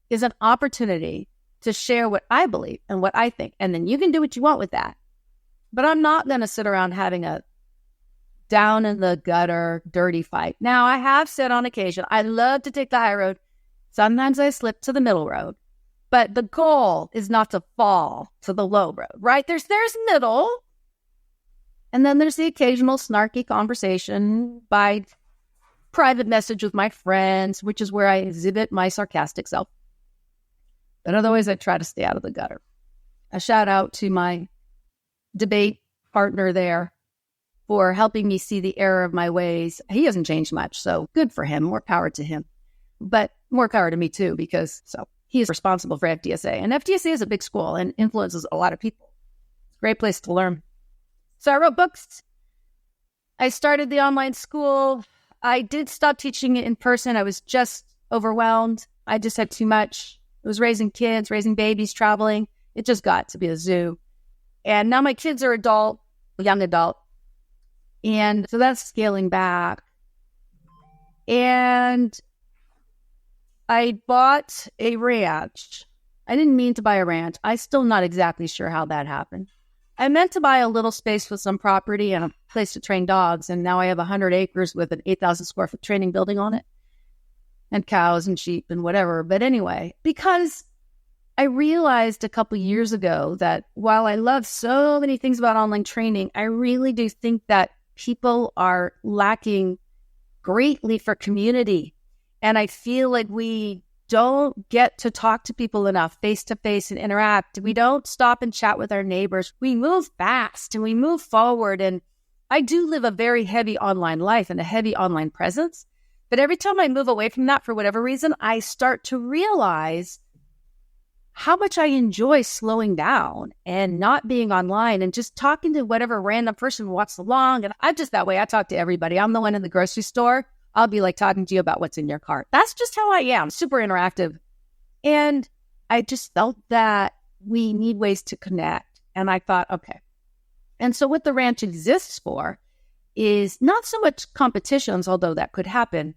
is an opportunity to share what I believe and what I think. And then you can do what you want with that. But I'm not going to sit around having a down in the gutter, dirty fight. Now, I have said on occasion, I love to take the high road. Sometimes I slip to the middle road. But the goal is not to fall to the low road, right? There's middle. And then there's the occasional snarky conversation by private message with my friends, which is where I exhibit my sarcastic self. But otherwise, I try to stay out of the gutter. A shout out to my debate partner there for helping me see the error of my ways. He hasn't changed much, so good for him. More power to him. But more power to me too, because he is responsible for FDSA. And FDSA is a big school and influences a lot of people. It's a great place to learn. So I wrote books. I started the online school. I did stop teaching it in person. I was just overwhelmed. I just had too much. I was raising kids, raising babies, traveling. It just got to be a zoo. And now my kids are young adult. And so that's scaling back. And I bought a ranch. I didn't mean to buy a ranch. I'm still not exactly sure how that happened. I meant to buy a little space with some property and a place to train dogs, and now I have 100 acres with an 8,000 square foot training building on it, and cows and sheep and whatever. But anyway, because I realized a couple years ago that while I love so many things about online training, I really do think that people are lacking greatly for community. And I feel like we don't get to talk to people enough face to face and interact. We don't stop and chat with our neighbors. We move fast and we move forward. And I do live a very heavy online life and a heavy online presence. But every time I move away from that for whatever reason, I start to realize how much I enjoy slowing down and not being online and just talking to whatever random person walks along. And I'm just that way. I talk to everybody. I'm the one in the grocery store. I'll be like talking to you about what's in your cart. That's just how I am. Super interactive. And I just felt that we need ways to connect. And I thought, okay. And so what the ranch exists for is not so much competitions, although that could happen.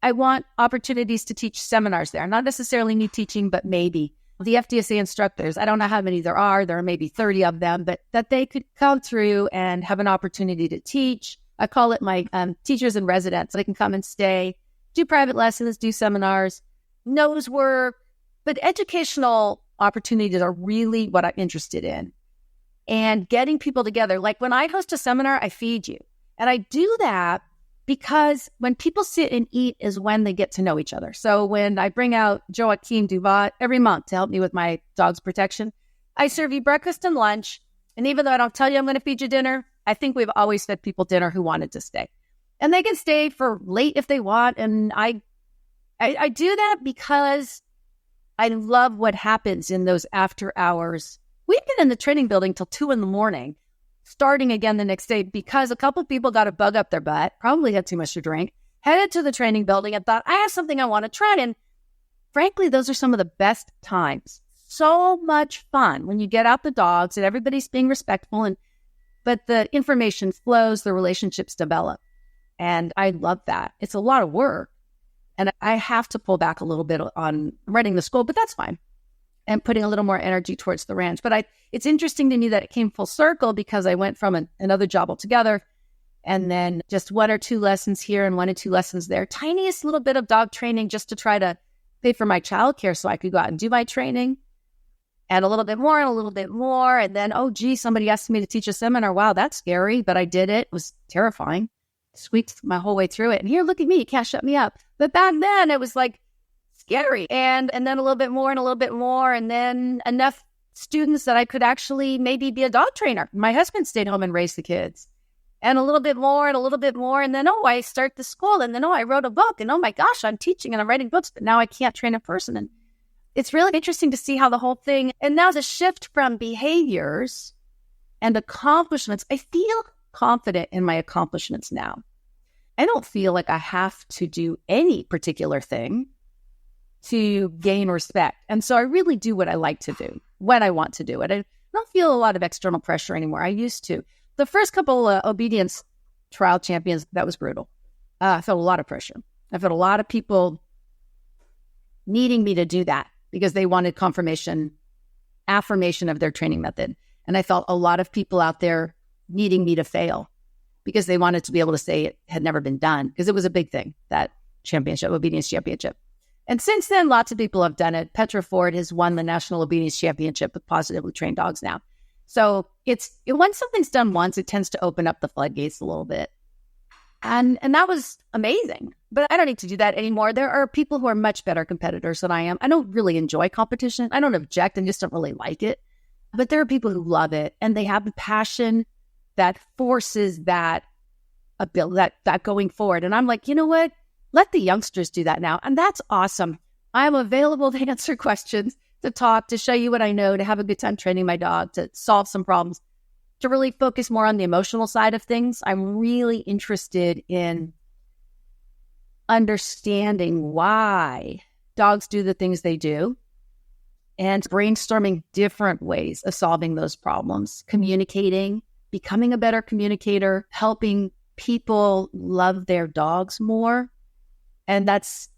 I want opportunities to teach seminars there. Not necessarily me teaching, but maybe the FDSA instructors. I don't know how many there are. There are maybe 30 of them, but that they could come through and have an opportunity to teach. I call it my teachers in residence. They can come and stay, do private lessons, do seminars, nose work, but educational opportunities are really what I'm interested in. And getting people together. Like when I host a seminar, I feed you. And I do that because when people sit and eat is when they get to know each other. So when I bring out Joaquin Duvat every month to help me with my dog's protection, I serve you breakfast and lunch. And even though I don't tell you I'm going to feed you dinner, I think we've always fed people dinner who wanted to stay. And they can stay for late if they want. And I do that because I love what happens in those after hours. We've been in the training building till 2 a.m, starting again the next day because a couple of people got a bug up their butt, probably had too much to drink, headed to the training building and thought, I have something I want to try. And frankly, those are some of the best times. So much fun when you get out the dogs and everybody's being respectful, but the information flows, the relationships develop. And I love that. It's a lot of work. And I have to pull back a little bit on running the school, but that's fine. And putting a little more energy towards the ranch. But it's interesting to me that it came full circle because I went from another job altogether and then just 1 or 2 lessons here and 1 or 2 lessons there. Tiniest little bit of dog training just to try to pay for my childcare so I could go out and do my training. And a little bit more and a little bit more. And then, oh, gee, somebody asked me to teach a seminar. Wow, that's scary. But I did it. It was terrifying. Squeaked my whole way through it. And here, look at me. You can't shut me up. But back then, it was like scary. And then a little bit more and a little bit more. And then enough students that I could actually maybe be a dog trainer. My husband stayed home and raised the kids. And a little bit more and a little bit more. And then, I start the school. And then, I wrote a book. And oh my gosh, I'm teaching and I'm writing books. But now I can't train a person. And it's really interesting to see how the whole thing, and now the shift from behaviors and accomplishments. I feel confident in my accomplishments now. I don't feel like I have to do any particular thing to gain respect. And so I really do what I like to do when I want to do it. I don't feel a lot of external pressure anymore. I used to. The first couple obedience trial champions, that was brutal. I felt a lot of pressure. I felt a lot of people needing me to do that because they wanted affirmation of their training method. And I felt a lot of people out there needing me to fail because they wanted to be able to say it had never been done because it was a big thing, that championship, obedience championship. And since then, lots of people have done it. Petra Ford has won the National Obedience Championship with positively trained dogs now. So once something's done once, it tends to open up the floodgates a little bit. And that was amazing. But I don't need to do that anymore. There are people who are much better competitors than I am. I don't really enjoy competition. I don't object and just don't really like it. But there are people who love it. And they have the passion that forces that ability, that going forward. And I'm like, you know what? Let the youngsters do that now. And that's awesome. I'm available to answer questions, to talk, to show you what I know, to have a good time training my dog, to solve some problems, to really focus more on the emotional side of things. I'm really interested in understanding why dogs do the things they do and brainstorming different ways of solving those problems, communicating, becoming a better communicator, helping people love their dogs more. And that's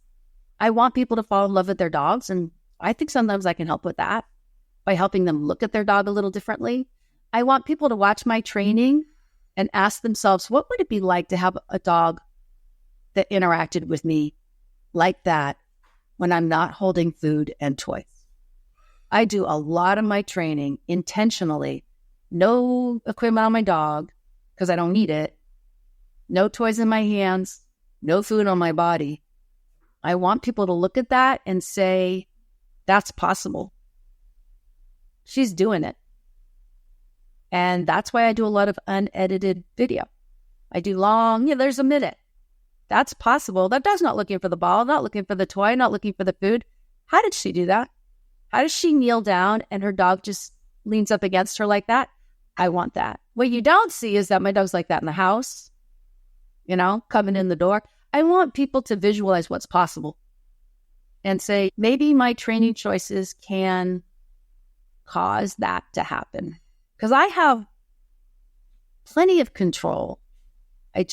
I want people to fall in love with their dogs. And I think sometimes I can help with that by helping them look at their dog a little differently. I want people to watch my training and ask themselves, what would it be like to have a dog that interacted with me like that when I'm not holding food and toys? I do a lot of my training intentionally. No equipment on my dog because I don't need it. No toys in my hands. No food on my body. I want people to look at that and say, that's possible. She's doing it. And that's why I do a lot of unedited video. I do long, there's a minute. That's possible. That dog's not looking for the ball, not looking for the toy, not looking for the food. How did she do that? How does she kneel down and her dog just leans up against her like that? I want that. What you don't see is that my dog's like that in the house, coming in the door. I want people to visualize what's possible and say, maybe my training choices can cause that to happen. Because I have plenty of control. I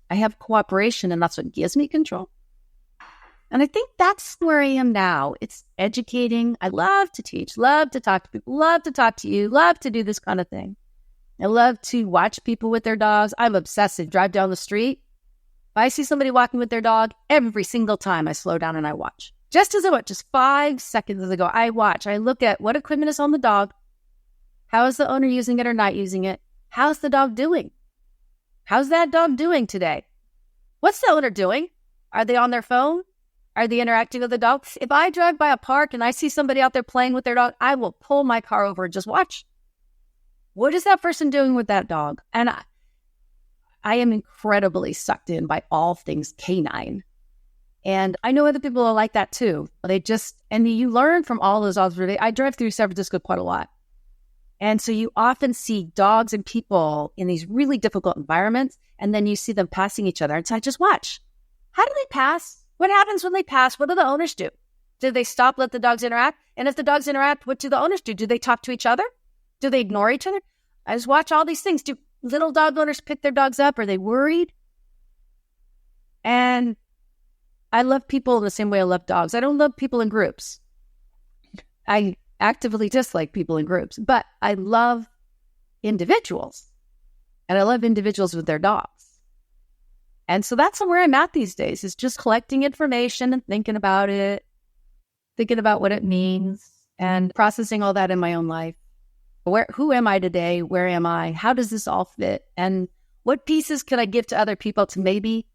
have cooperation, and that's what gives me control. And I think that's where I am now. It's educating. I love to teach, love to talk to people, love to talk to you, love to do this kind of thing. I love to watch people with their dogs. I'm obsessive. Drive down the street. If I see somebody walking with their dog, every single time I slow down and I watch. Just 5 seconds ago, I watch. I look at what equipment is on the dog. How is the owner using it or not using it? How's the dog doing? How's that dog doing today? What's the owner doing? Are they on their phone? Are they interacting with the dog? If I drive by a park and I see somebody out there playing with their dog, I will pull my car over and just watch. What is that person doing with that dog? And I am incredibly sucked in by all things canine. And I know other people are like that too. And you learn from all those observations. I drive through San Francisco quite a lot. And so you often see dogs and people in these really difficult environments, and then you see them passing each other. And so I just watch. How do they pass? What happens when they pass? What do the owners do? Do they stop, let the dogs interact? And if the dogs interact, what do the owners do? Do they talk to each other? Do they ignore each other? I just watch all these things. Do little dog owners pick their dogs up? Are they worried? And I love people in the same way I love dogs. I don't love people in groups. I actively dislike people in groups, but I love individuals. And I love individuals with their dogs. And so that's where I'm at these days, is just collecting information and thinking about it, thinking about what it means, and processing all that in my own life. Who am I today? Where am I? How does this all fit? And what pieces can I give to other people to maybe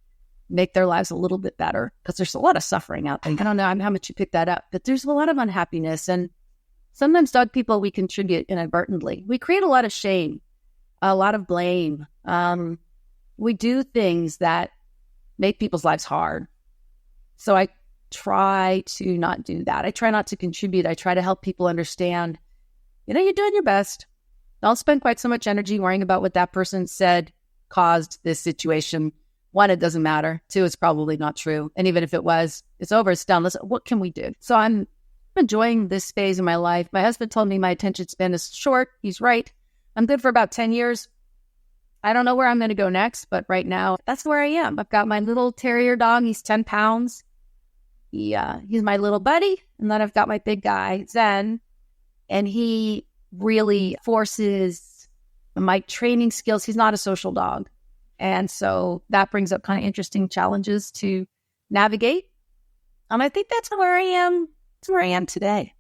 make their lives a little bit better? Because there's a lot of suffering out there. I don't know how much you pick that up, but there's a lot of unhappiness. And sometimes dog people, we contribute inadvertently. We create a lot of shame, a lot of blame. We do things that make people's lives hard. So I try to not do that. I try not to contribute. I try to help people understand, you're doing your best. Don't spend quite so much energy worrying about what that person said caused this situation. 1, it doesn't matter. 2, it's probably not true. And even if it was, it's over, it's done. What can we do? So I'm enjoying this phase of my life. My husband told me my attention span is short. He's right. I'm good for about 10 years. I don't know where I'm going to go next, but right now, that's where I am. I've got my little terrier dog. He's 10 pounds. He's my little buddy. And then I've got my big guy, Zen. And he really forces my training skills. He's not a social dog. And so that brings up kind of interesting challenges to navigate. And I think that's where I am. That's where I am today.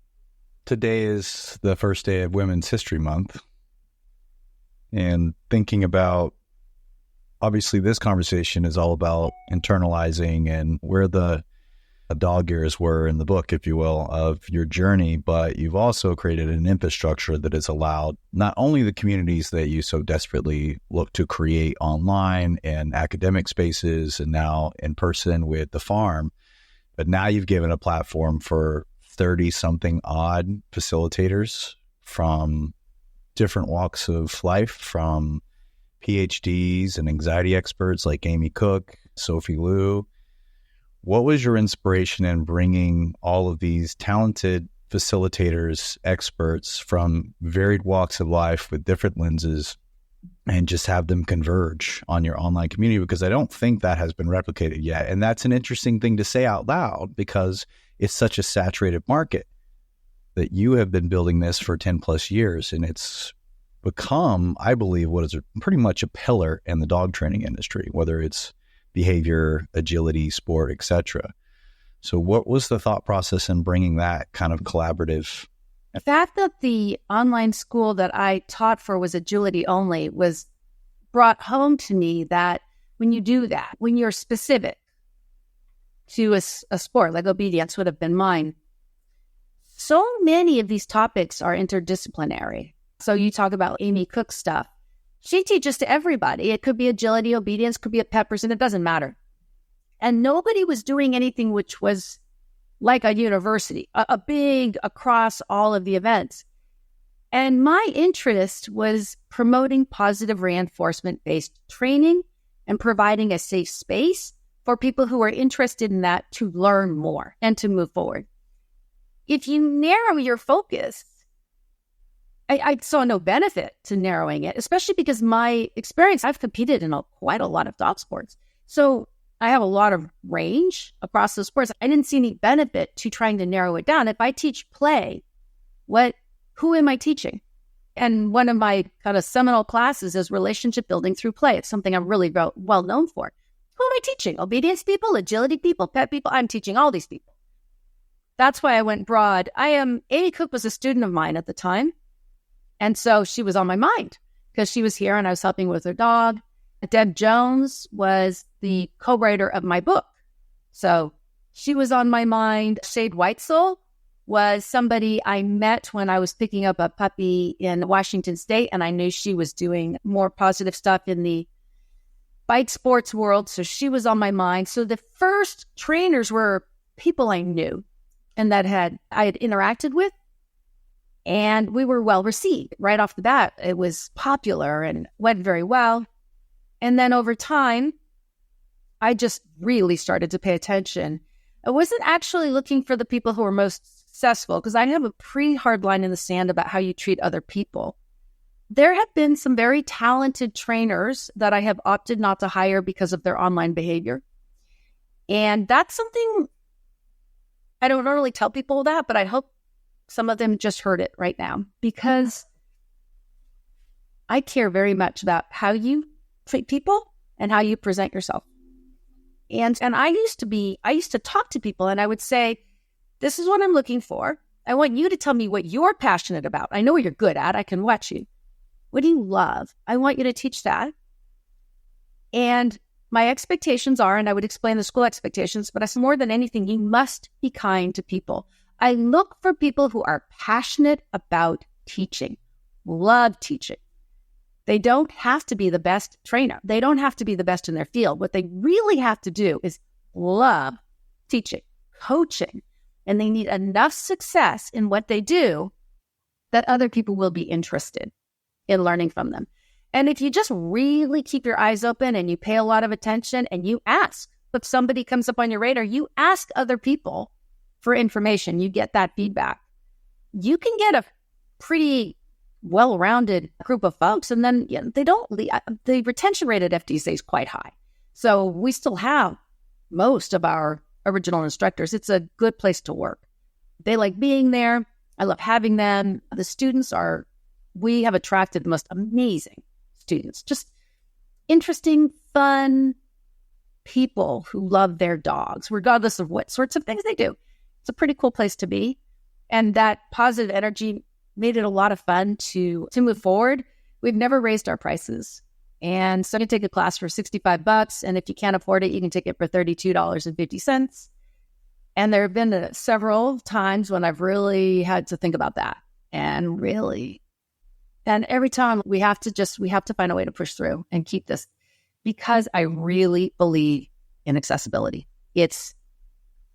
Today is the first day of Women's History Month. And thinking about, obviously this conversation is all about internalizing and where the dog ears were in the book, if you will, of your journey, but you've also created an infrastructure that has allowed not only the communities that you so desperately look to create online and academic spaces and now in person with the farm, but now you've given a platform for 30-something odd facilitators from different walks of life, from PhDs and anxiety experts like Amy Cook, Sophie Liu. What was your inspiration in bringing all of these talented facilitators, experts from varied walks of life with different lenses and just have them converge on your online community, because I don't think that has been replicated yet. And that's an interesting thing to say out loud, because it's such a saturated market that you have been building this for 10 plus years. And it's become, I believe, what is pretty much a pillar in the dog training industry, whether it's behavior, agility, sport, etc. So what was the thought process in bringing that kind of collaborative?
The fact that the online school that I taught for was agility only was brought home to me that when you do that, when you're specific to a sport, like obedience would have been mine, so many of these topics are interdisciplinary. So you talk about Amy Cook's stuff. She teaches to everybody. It could be agility, obedience, could be a pet person. It doesn't matter. And nobody was doing anything which was like a university, a big across all of the events. And my interest was promoting positive reinforcement-based training and providing a safe space for people who are interested in that to learn more and to move forward. If you narrow your focus, I saw no benefit to narrowing it, especially because my experience, I've competed in quite a lot of dog sports. So I have a lot of range across the sports. I didn't see any benefit to trying to narrow it down. If I teach play, who am I teaching? And one of my kind of seminal classes is relationship building through play. It's something I'm really well known for. Who am I teaching? Obedience people, agility people, pet people. I'm teaching all these people. That's why I went broad. Amy Cook was a student of mine at the time. And so she was on my mind because she was here and I was helping with her dog. Deb Jones was the co-writer of my book. So she was on my mind. Shade Whitesell was somebody I met when I was picking up a puppy in Washington State, and I knew she was doing more positive stuff in the bike sports world. So she was on my mind. So the first trainers were people I knew and that I had interacted with. And we were well received right off the bat. It was popular and went very well. And then over time, I just really started to pay attention. I wasn't actually looking for the people who were most successful, because I have a pretty hard line in the sand about how you treat other people. There have been some very talented trainers that I have opted not to hire because of their online behavior. And that's something I don't normally tell people that, but I hope some of them just heard it right now, because I care very much about how you treat people and how you present yourself. And I used to talk to people and I would say, this is what I'm looking for. I want you to tell me what you're passionate about. I know what you're good at. I can watch you. What do you love? I want you to teach that. And my expectations are, and I would explain the school expectations, but it's more than anything, you must be kind to people. I look for people who are passionate about teaching, love teaching. They don't have to be the best trainer. They don't have to be the best in their field. What they really have to do is love teaching, coaching, and they need enough success in what they do that other people will be interested in learning from them. And if you just really keep your eyes open and you pay a lot of attention and you ask, if somebody comes up on your radar, you ask other people for information, you get that feedback, you can get a pretty well-rounded group of folks. And then the retention rate at FDSA is quite high. So we still have most of our original instructors. It's a good place to work. They like being there. I love having them. The students we have attracted the most amazing students, just interesting, fun people who love their dogs, regardless of what sorts of things they do. It's a pretty cool place to be. And that positive energy made it a lot of fun to move forward. We've never raised our prices. And so you can take a class for $65. And if you can't afford it, you can take it for $32.50. And there have been several times when I've really had to think about that. And every time we have to find a way to push through and keep this, because I really believe in accessibility. It's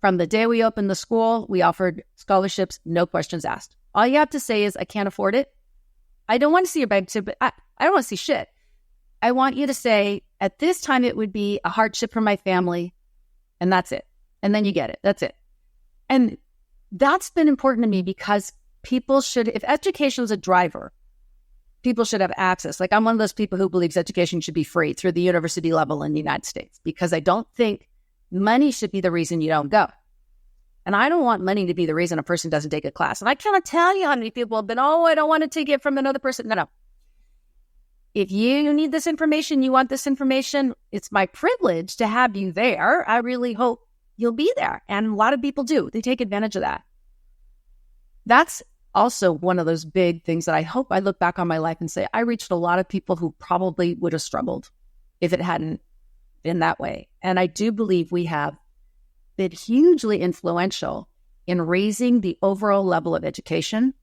from the day we opened the school, we offered scholarships, no questions asked. All you have to say is, I can't afford it. I don't want to see your bank tip, but I don't want to see shit. I want you to say, at this time, it would be a hardship for my family, and that's it. And then you get it. That's it. And that's been important to me, because people should, if education is a driver, people should have access. Like, I'm one of those people who believes education should be free through the university level in the United States, because I don't think money should be the reason you don't go. And I don't want money to be the reason a person doesn't take a class. And I cannot tell you how many people have been, I don't want to take it from another person. No. If you need this information, you want this information, it's my privilege to have you there. I really hope you'll be there. And a lot of people do. They take advantage of that. That's also one of those big things that I hope I look back on my life and say, I reached a lot of people who probably would have struggled if it hadn't been that way. And I do believe we have been hugely influential in raising the overall level of education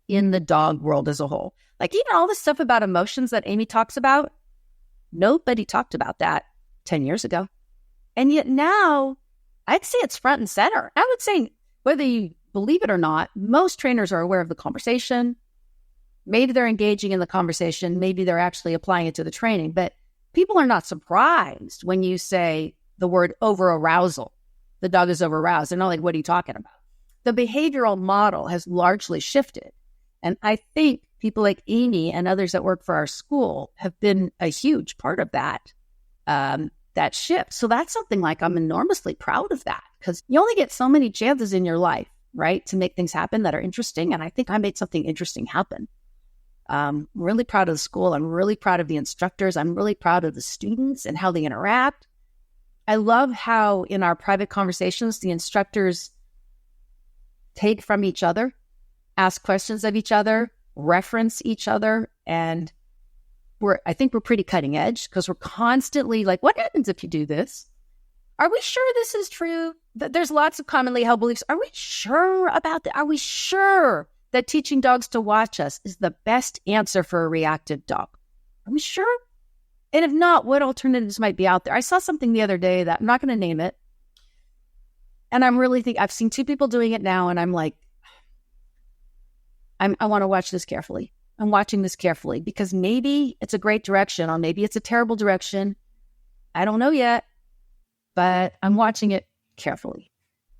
in the dog world as a whole. Like, even all the stuff about emotions that Amy talks about, nobody talked about that 10 years ago. And yet now, I'd say it's front and center. I would say, whether you believe it or not, most trainers are aware of the conversation. Maybe they're engaging in the conversation. Maybe they're actually applying it to the training. But people are not surprised when you say the word over-arousal. The dog is over-aroused. They're not like, what are you talking about? The behavioral model has largely shifted. And I think people like Amy and others that work for our school have been a huge part of that shift. So that's something like I'm enormously proud of that, because you only get so many chances in your life, right, to make things happen that are interesting. And I think I made something interesting happen. I'm really proud of the school. I'm really proud of the instructors. I'm really proud of the students and how they interact. I love how in our private conversations, the instructors take from each other, ask questions of each other, reference each other. And I think we're pretty cutting edge, because we're constantly like, what happens if you do this? Are we sure this is true? There's lots of commonly held beliefs. Are we sure about that? Are we sure that teaching dogs to watch us is the best answer for a reactive dog? Are we sure? And if not, what alternatives might be out there? I saw something the other day that I'm not going to name it. And I'm really thinking, I've seen two people doing it now, and I'm like, I want to watch this carefully. I'm watching this carefully, because maybe it's a great direction, or maybe it's a terrible direction. I don't know yet, but I'm watching it carefully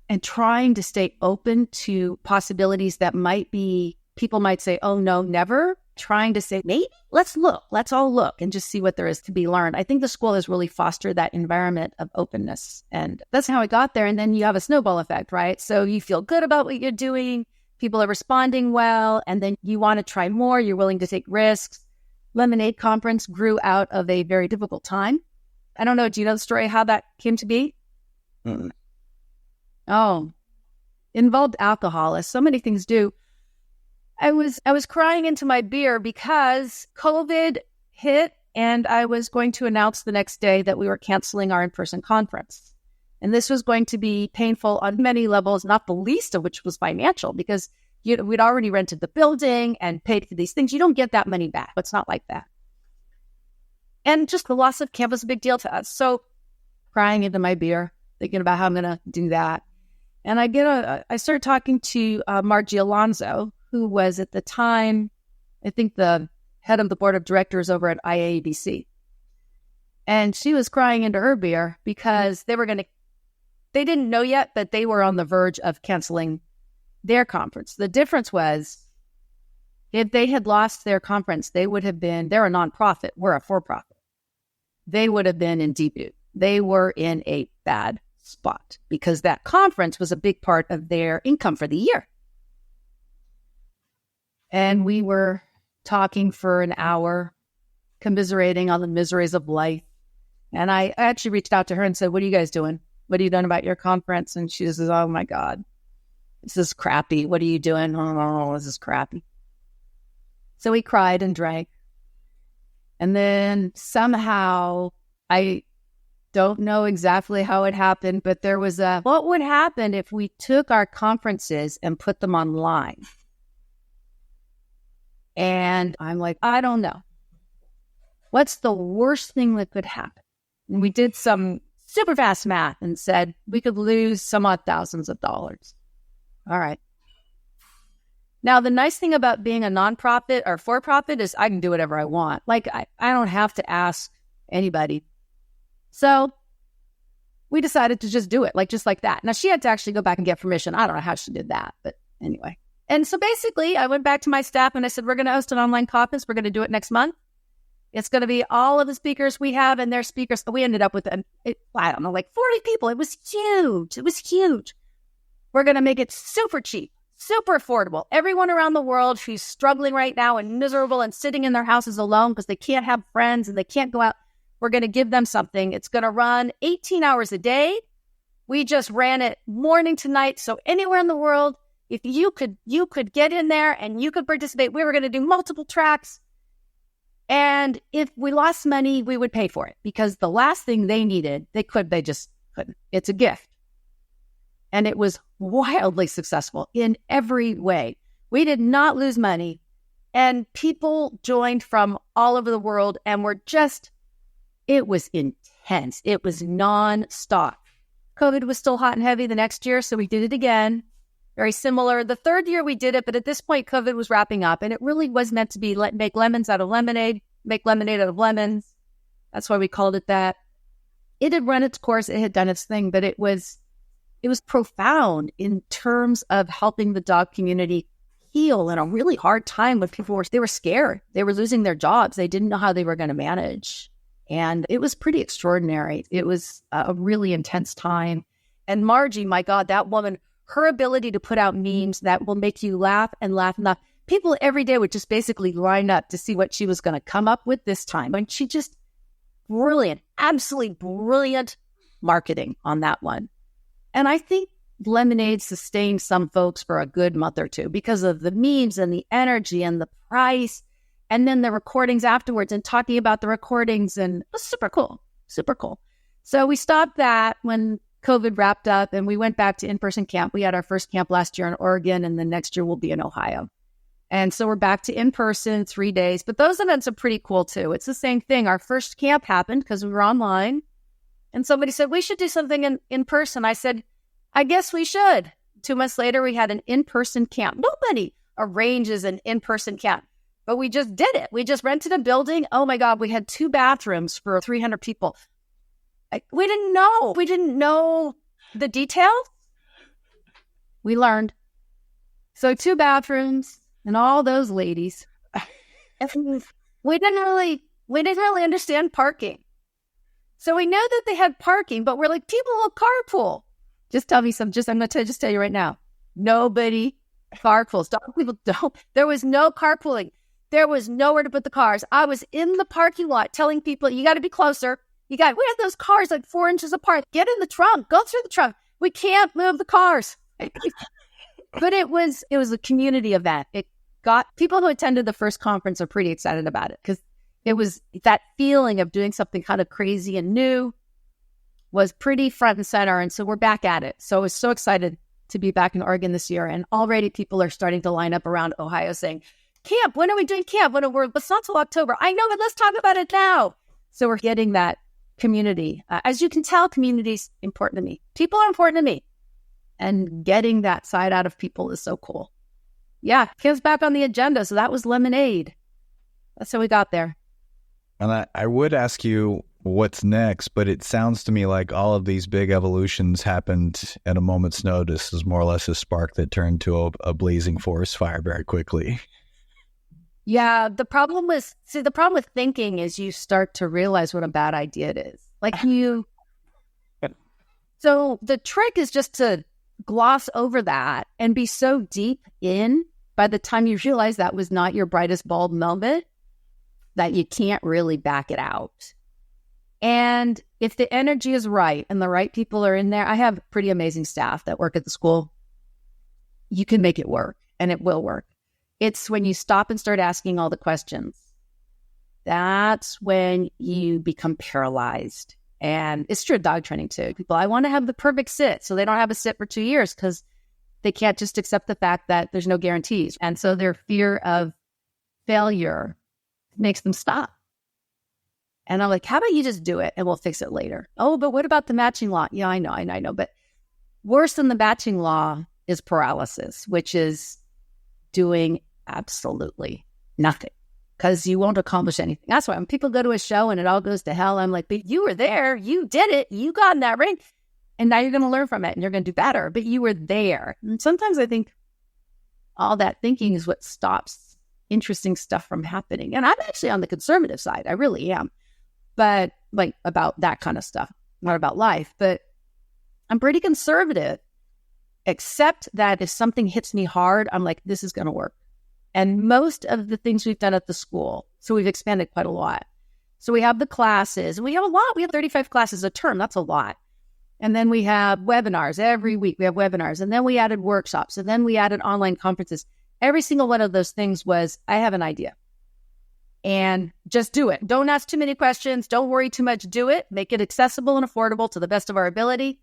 and trying to stay open to possibilities that might be, people might say, oh no, never. Trying to say, maybe, let's all look and just see what there is to be learned. I think the school has really fostered that environment of openness. And that's how I got there. And then you have a snowball effect, right? So you feel good about what you're doing. People are responding well. And then you want to try more. You're willing to take risks. Lemonade Conference grew out of a very difficult time. I don't know. Do you know the story how that came to be?
Mm-mm.
Oh, involved alcohol, as so many things do. I was crying into my beer because COVID hit, and I was going to announce the next day that we were canceling our in-person conference. And this was going to be painful on many levels, not the least of which was financial, because we'd already rented the building and paid for these things. You don't get that money back. It's not like that. And just the loss of camp was a big deal to us. So crying into my beer, thinking about how I'm going to do that. And I started talking to Margie Alonso, who was at the time, I think, the head of the board of directors over at IABC. And she was crying into her beer because they didn't know yet, but they were on the verge of canceling their conference. The difference was, if they had lost their conference, they're a nonprofit, we're a for-profit. They would have been in deep doo. They were in a bad spot because that conference was a big part of their income for the year. And we were talking for an hour, commiserating on the miseries of life. And I actually reached out to her and said, what are you guys doing? What have you done about your conference? And she says, oh my God, this is crappy. What are you doing? Oh, this is crappy. So we cried and drank. And then somehow, I don't know exactly how it happened, but there was what would happen if we took our conferences and put them online? And I'm like, I don't know. What's the worst thing that could happen? And we did some super fast math and said we could lose some odd thousands of dollars. All right. Now, the nice thing about being a nonprofit or for-profit is I can do whatever I want. Like, I don't have to ask anybody. So we decided to just do it, just like that. Now, she had to actually go back and get permission. I don't know how she did that, but anyway. And so basically, I went back to my staff and I said, we're going to host an online conference. We're going to do it next month. It's going to be all of the speakers we have and their speakers. We ended up with, I don't know, like 40 people. It was huge. It was huge. We're going to make it super cheap, super affordable. Everyone around the world who's struggling right now and miserable and sitting in their houses alone because they can't have friends and they can't go out, we're going to give them something. It's going to run 18 hours a day. We just ran it morning to night. So anywhere in the world, if you could get in there and you could participate. We were going to do multiple tracks. And if we lost money, we would pay for it because the last thing they needed, they just couldn't. It's a gift. And it was wildly successful in every way. We did not lose money. And people joined from all over the world and it was intense. It was nonstop. COVID was still hot and heavy the next year, so we did it again. Very similar. The third year we did it, but at this point, COVID was wrapping up, and it really was meant to be make lemons out of lemonade, make lemonade out of lemons. That's why we called it that. It had run its course. It had done its thing, but it was profound in terms of helping the dog community heal in a really hard time when people were scared. They were losing their jobs. They didn't know how they were going to manage. And it was pretty extraordinary. It was a really intense time. And Margie, my God, that woman, her ability to put out memes that will make you laugh and laugh and laugh. People every day would just basically line up to see what she was going to come up with this time. And she just brilliant, absolutely brilliant marketing on that one. And I think Lemonade sustained some folks for a good month or two because of the memes and the energy and the price. And then the recordings afterwards and talking about the recordings. And it was super cool, super cool. So we stopped that when COVID wrapped up and we went back to in-person camp. We had our first camp last year in Oregon and the next year we'll be in Ohio. And so we're back to in-person 3 days. But those events are pretty cool too. It's the same thing. Our first camp happened because we were online and somebody said, we should do something in person. I said, I guess we should. 2 months later, we had an in-person camp. Nobody arranges an in-person camp, but we just did it. We just rented a building. Oh my God, we had 2 bathrooms for 300 people. We didn't know. We didn't know the details. We learned. So 2 bathrooms and all those ladies. And we didn't really understand parking. So we know that they had parking, but we're like, people will carpool. Just tell me I'm going to tell you right now. Nobody carpools. People don't. There was no carpooling. There was nowhere to put the cars. I was in the parking lot telling people, you got to be closer. We had those cars like 4 inches apart. Get in the trunk. Go through the trunk. We can't move the cars. But it was a community event. It got people who attended the first conference are pretty excited about it because it was that feeling of doing something kind of crazy and new was pretty front and center. And so we're back at it. So I was so excited to be back in Oregon this year. And already people are starting to line up around Ohio saying, camp, when are we doing camp? It's not till October. I know, but let's talk about it now. So we're getting that community. As you can tell, community is important to me. People are important to me. And getting that side out of people is so cool. Yeah, camp's back on the agenda. So that was Lemonade. That's how we got there.
And I would ask you what's next, but it sounds to me like all of these big evolutions happened at a moment's notice. Is more or less a spark that turned to a blazing forest fire very quickly.
Yeah, the problem with thinking is you start to realize what a bad idea it is. So the trick is just to gloss over that and be so deep in by the time you realize that was not your brightest bulb moment that you can't really back it out. And if the energy is right and the right people are in there, I have pretty amazing staff that work at the school. You can make it work and it will work. It's when you stop and start asking all the questions. That's when you become paralyzed. And it's true dog training too. People, I want to have the perfect sit. So they don't have a sit for 2 years because they can't just accept the fact that there's no guarantees. And so their fear of failure makes them stop. And I'm like, how about you just do it and we'll fix it later? Oh, but what about the matching law? Yeah, I know. But worse than the matching law is paralysis, which is doing absolutely nothing because you won't accomplish anything. That's why when people go to a show and it all goes to hell, I'm like, but you were there, you did it, you got in that ring, and now you're going to learn from it and you're going to do better, but you were there. And sometimes I think all that thinking is what stops interesting stuff from happening. And I'm actually on the conservative side. I really am. But like about that kind of stuff, not about life, but I'm pretty conservative, except that if something hits me hard, I'm like, this is going to work. And most of the things we've done at the school, so we've expanded quite a lot. So we have the classes, and we have a lot. We have 35 classes a term. That's a lot. And then we have webinars every week. We have webinars. And then we added workshops. And then we added online conferences. Every single one of those things was, I have an idea. And just do it. Don't ask too many questions. Don't worry too much. Do it. Make it accessible and affordable to the best of our ability.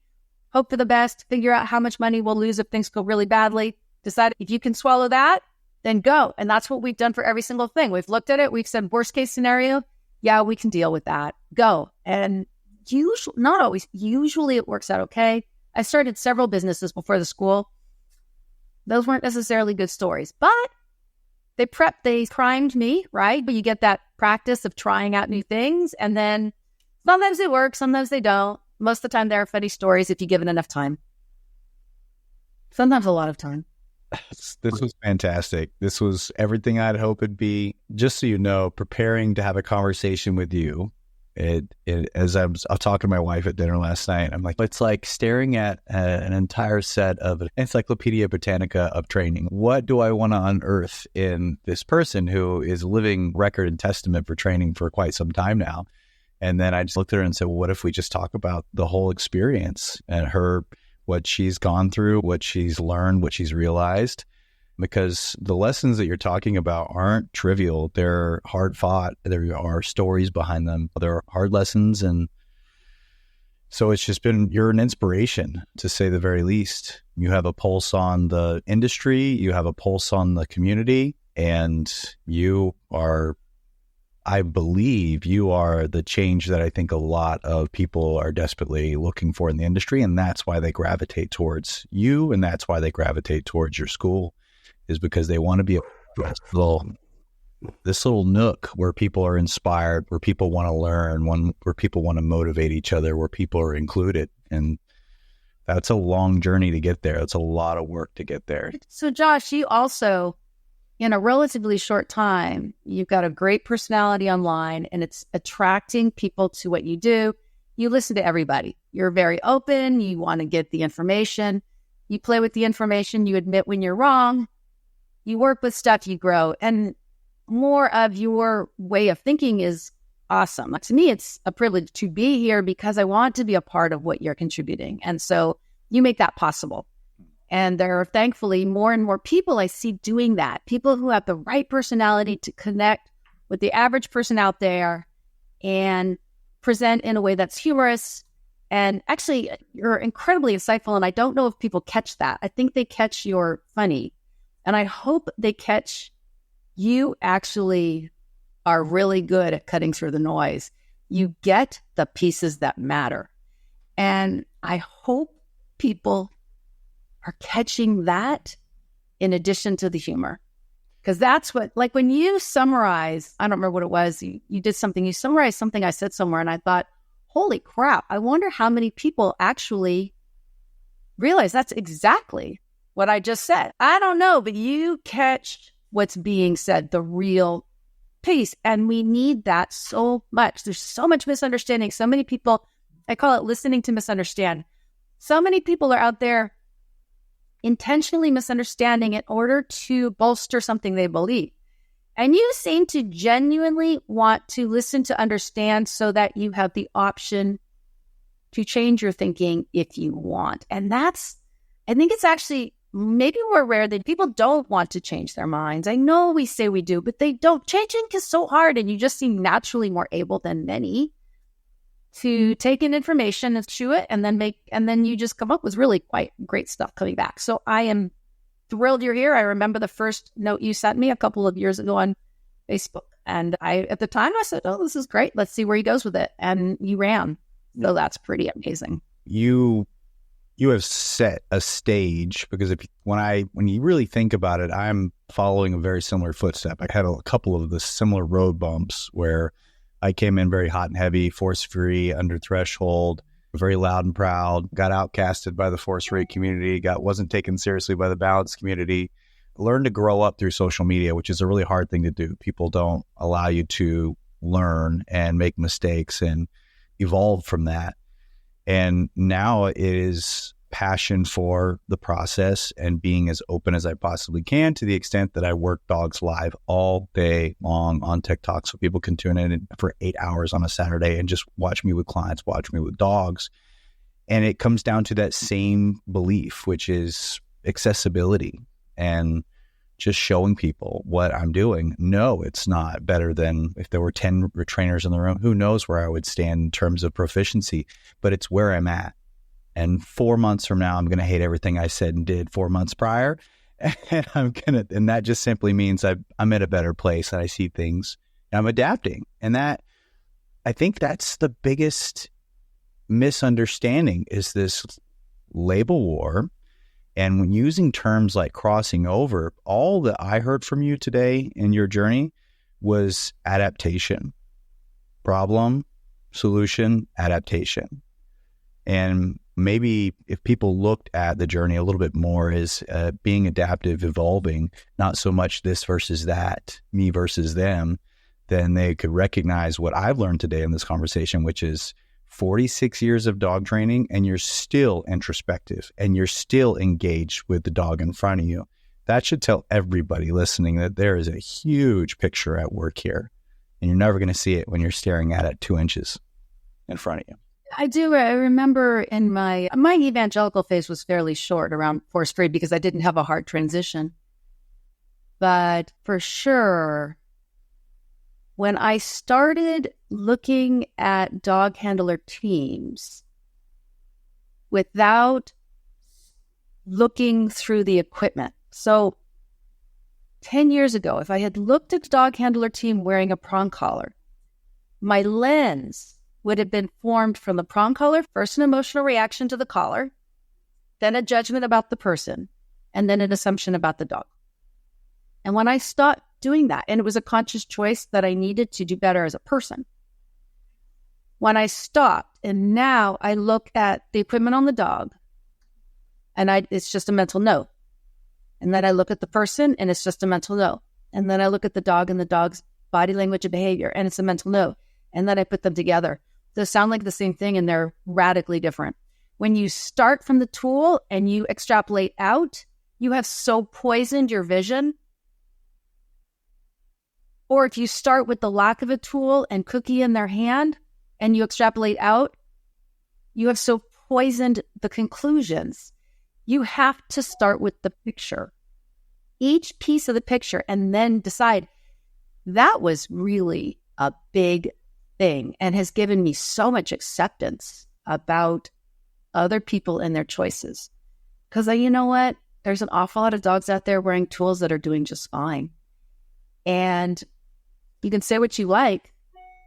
Hope for the best. Figure out how much money we'll lose if things go really badly. Decide if you can swallow that, then go. And that's what we've done for every single thing. We've looked at it. We've said, worst case scenario, yeah, we can deal with that. Go. And usually, not always, usually it works out okay. I started several businesses before the school. Those weren't necessarily good stories, but they primed me, right? But you get that practice of trying out new things. And then sometimes they work, sometimes they don't. Most of the time, there are funny stories if you give it enough time. Sometimes a lot of time.
This was fantastic. This was everything I'd hope it'd be. Just so you know, preparing to have a conversation with you, as I was talking to my wife at dinner last night, I'm like, it's like staring at an entire set of Encyclopedia Britannica of training. What do I want to unearth in this person who is living record and testament for training for quite some time now? And then I just looked at her and said, well, what if we just talk about the whole experience and what she's gone through, what she's learned, what she's realized? Because the lessons that you're talking about aren't trivial. They're hard fought. There are stories behind them. They're hard lessons. And so it's just you're an inspiration, to say the very least. You have a pulse on the industry. You have a pulse on the community. And I believe you are the change that I think a lot of people are desperately looking for in the industry. And that's why they gravitate towards you. And that's why they gravitate towards your school, is because they want to be this little nook where people are inspired, where people want to learn, where people want to motivate each other, where people are included. And that's a long journey to get there. It's a lot of work to get there.
So Josh, you also, in a relatively short time, you've got a great personality online, and it's attracting people to what you do. You listen to everybody. You're very open. You want to get the information. You play with the information. You admit when you're wrong. You work with stuff, you grow. And more of your way of thinking is awesome. To me, it's a privilege to be here because I want to be a part of what you're contributing. And so you make that possible. And there are thankfully more and more people I see doing that. People who have the right personality to connect with the average person out there and present in a way that's humorous. And actually, you're incredibly insightful. And I don't know if people catch that. I think they catch your funny. And I hope they catch you actually are really good at cutting through the noise. You get the pieces that matter. And I hope people are catching that in addition to the humor. Because that's what, like when you summarize, I don't remember what it was, you did something, you summarized something I said somewhere, and I thought, holy crap, I wonder how many people actually realize that's exactly what I just said. I don't know, but you catch what's being said, the real piece. And we need that so much. There's so much misunderstanding. So many people, I call it listening to misunderstand. So many people are out there intentionally misunderstanding in order to bolster something they believe. And you seem to genuinely want to listen to understand so that you have the option to change your thinking if you want. And I think it's actually maybe more rare that people don't want to change their minds. I know we say we do, but they don't. Changing is so hard, and you just seem naturally more able than many to take in information and chew it, and then you just come up with really quite great stuff coming back. So I am thrilled you're here. I remember the first note you sent me a couple of years ago on Facebook, and at the time I said, "Oh, this is great. Let's see where he goes with it." And you ran. So that's pretty amazing.
You have set a stage, because when you really think about it, I'm following a very similar footstep. I had a couple of the similar road bumps where I came in very hot and heavy, force-free, under threshold, very loud and proud, got outcasted by the force rate community, wasn't taken seriously by the balance community, learn to grow up through social media, which is a really hard thing to do. People don't allow you to learn and make mistakes and evolve from that. And now it is passion for the process and being as open as I possibly can, to the extent that I work dogs live all day long on TikTok. So people can tune in for 8 hours on a Saturday and just watch me with clients, watch me with dogs. And it comes down to that same belief, which is accessibility and just showing people what I'm doing. No, it's not better than if there were 10 trainers in the room. Who knows where I would stand in terms of proficiency, but it's where I'm at. And 4 months from now, I'm going to hate everything I said and did 4 months prior. And that just simply means I'm at a better place and I see things and I'm adapting. And that, I think that's the biggest misunderstanding, is this label war. And when using terms like crossing over, all that I heard from you today in your journey was adaptation, problem, solution, adaptation. And maybe if people looked at the journey a little bit more as being adaptive, evolving, not so much this versus that, me versus them, then they could recognize what I've learned today in this conversation, which is 46 years of dog training, and you're still introspective and you're still engaged with the dog in front of you. That should tell everybody listening that there is a huge picture at work here, and you're never going to see it when you're staring at it 2 inches in front of you.
I do. I remember in my evangelical phase was fairly short, around fourth grade, because I didn't have a hard transition. But for sure, when I started looking at dog handler teams without looking through the equipment. So 10 years ago, if I had looked at a dog handler team wearing a prong collar, my lens would have been formed from the prong collar, first an emotional reaction to the collar, then a judgment about the person, and then an assumption about the dog. And when I stopped doing that, and it was a conscious choice that I needed to do better as a person, when I stopped, and now I look at the equipment on the dog, and it's just a mental note. And then I look at the person, and it's just a mental note. And then I look at the dog and the dog's body language and behavior, and it's a mental note. And then I put them together. They sound like the same thing, and they're radically different. When you start from the tool and you extrapolate out, you have so poisoned your vision. Or if you start with the lack of a tool and cookie in their hand and you extrapolate out, you have so poisoned the conclusions. You have to start with the picture, each piece of the picture, and then decide. That was really a big thing and has given me so much acceptance about other people and their choices. Because you know what? There's an awful lot of dogs out there wearing tools that are doing just fine. And you can say what you like,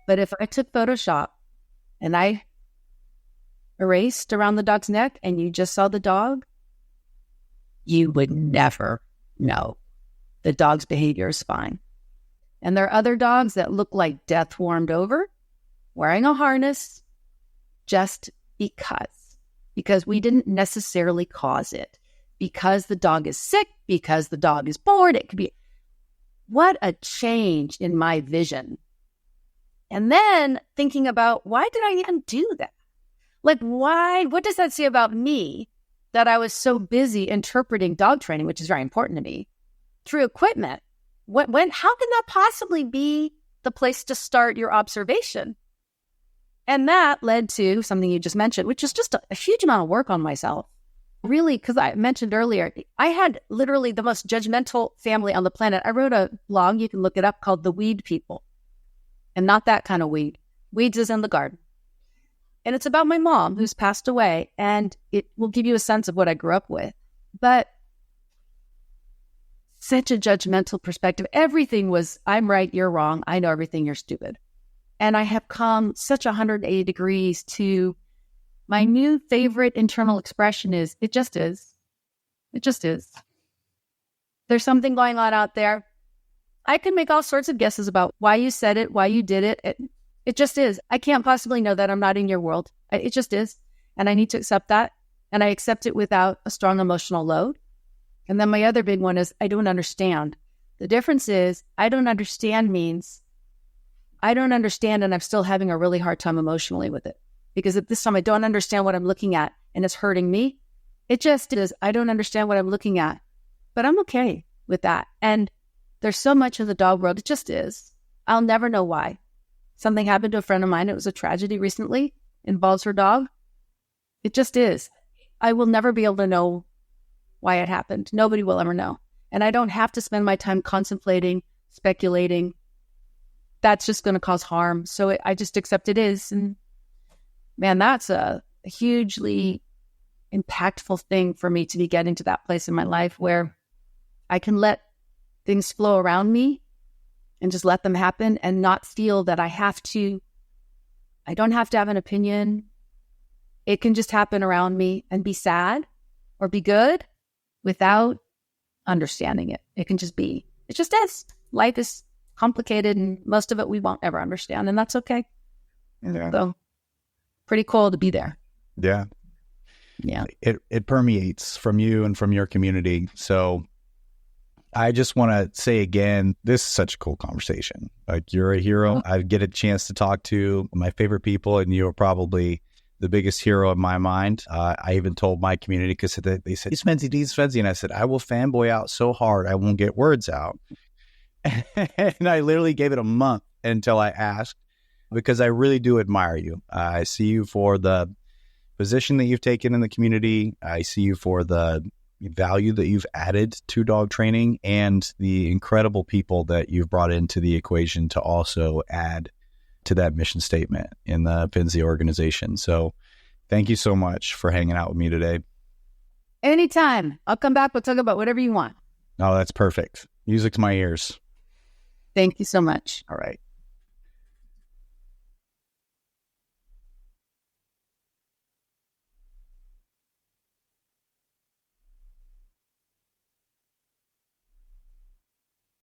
but if I took Photoshop and I erased around the dog's neck and you just saw the dog, you would never know the dog's behavior is fine. And there are other dogs that look like death warmed over, wearing a harness just because we didn't necessarily cause it, because the dog is sick, because the dog is bored. It could be. What a change in my vision. And then thinking about, why did I even do that? Like, why? What does that say about me that I was so busy interpreting dog training, which is very important to me, through equipment? How can that possibly be the place to start your observation? And that led to something you just mentioned, which is just a huge amount of work on myself. Really, because I mentioned earlier, I had literally the most judgmental family on the planet. I wrote a blog, you can look it up, called The Weed People. And not that kind of weed. Weeds is in the garden. And it's about my mom, who's passed away, and it will give you a sense of what I grew up with. But such a judgmental perspective. Everything was, I'm right, you're wrong. I know everything, you're stupid. And I have come such 180 degrees to my new favorite internal expression is, it just is. It just is. There's something going on out there. I can make all sorts of guesses about why you said it, why you did it. It just is. I can't possibly know that. I'm not in your world. It just is. And I need to accept that. And I accept it without a strong emotional load. And then my other big one is I don't understand. The difference is I don't understand means I don't understand and I'm still having a really hard time emotionally with it. Because at this time I don't understand what I'm looking at and it's hurting me. It just is. I don't understand what I'm looking at, but I'm okay with that. And there's so much of the dog world. It just is. I'll never know why. Something happened to a friend of mine. It was a tragedy recently. Involves her dog. It just is. I will never be able to know why it happened. Nobody will ever know. And I don't have to spend my time contemplating, speculating. That's just going to cause harm. So I just accept it is. And man, that's a hugely impactful thing for me to be getting to that place in my life where I can let things flow around me and just let them happen and not feel that I don't have to have an opinion. It can just happen around me and be sad or be good without understanding it. It can just be. It just is. Life is complicated and most of it we won't ever understand, and that's okay.
Yeah.
So pretty cool to be there.
Yeah.
Yeah.
It permeates from you and from your community. So I just want to say again, this is such a cool conversation. Like, you're a hero. I get a chance to talk to my favorite people, and you're probably the biggest hero in my mind. I even told my community, because they said, "It's Fenzi, Denise Fenzi," and I said, "I will fanboy out so hard I won't get words out." And I literally gave it a month until I asked, because I really do admire you. I see you for the position that you've taken in the community. I see you for the value that you've added to dog training and the incredible people that you've brought into the equation to also add to that mission statement in the Fenzi organization. So thank you so much for hanging out with me today.
Anytime. I'll come back. We'll talk about whatever you want.
Oh, that's perfect. Music to my ears.
Thank you so much.
All right.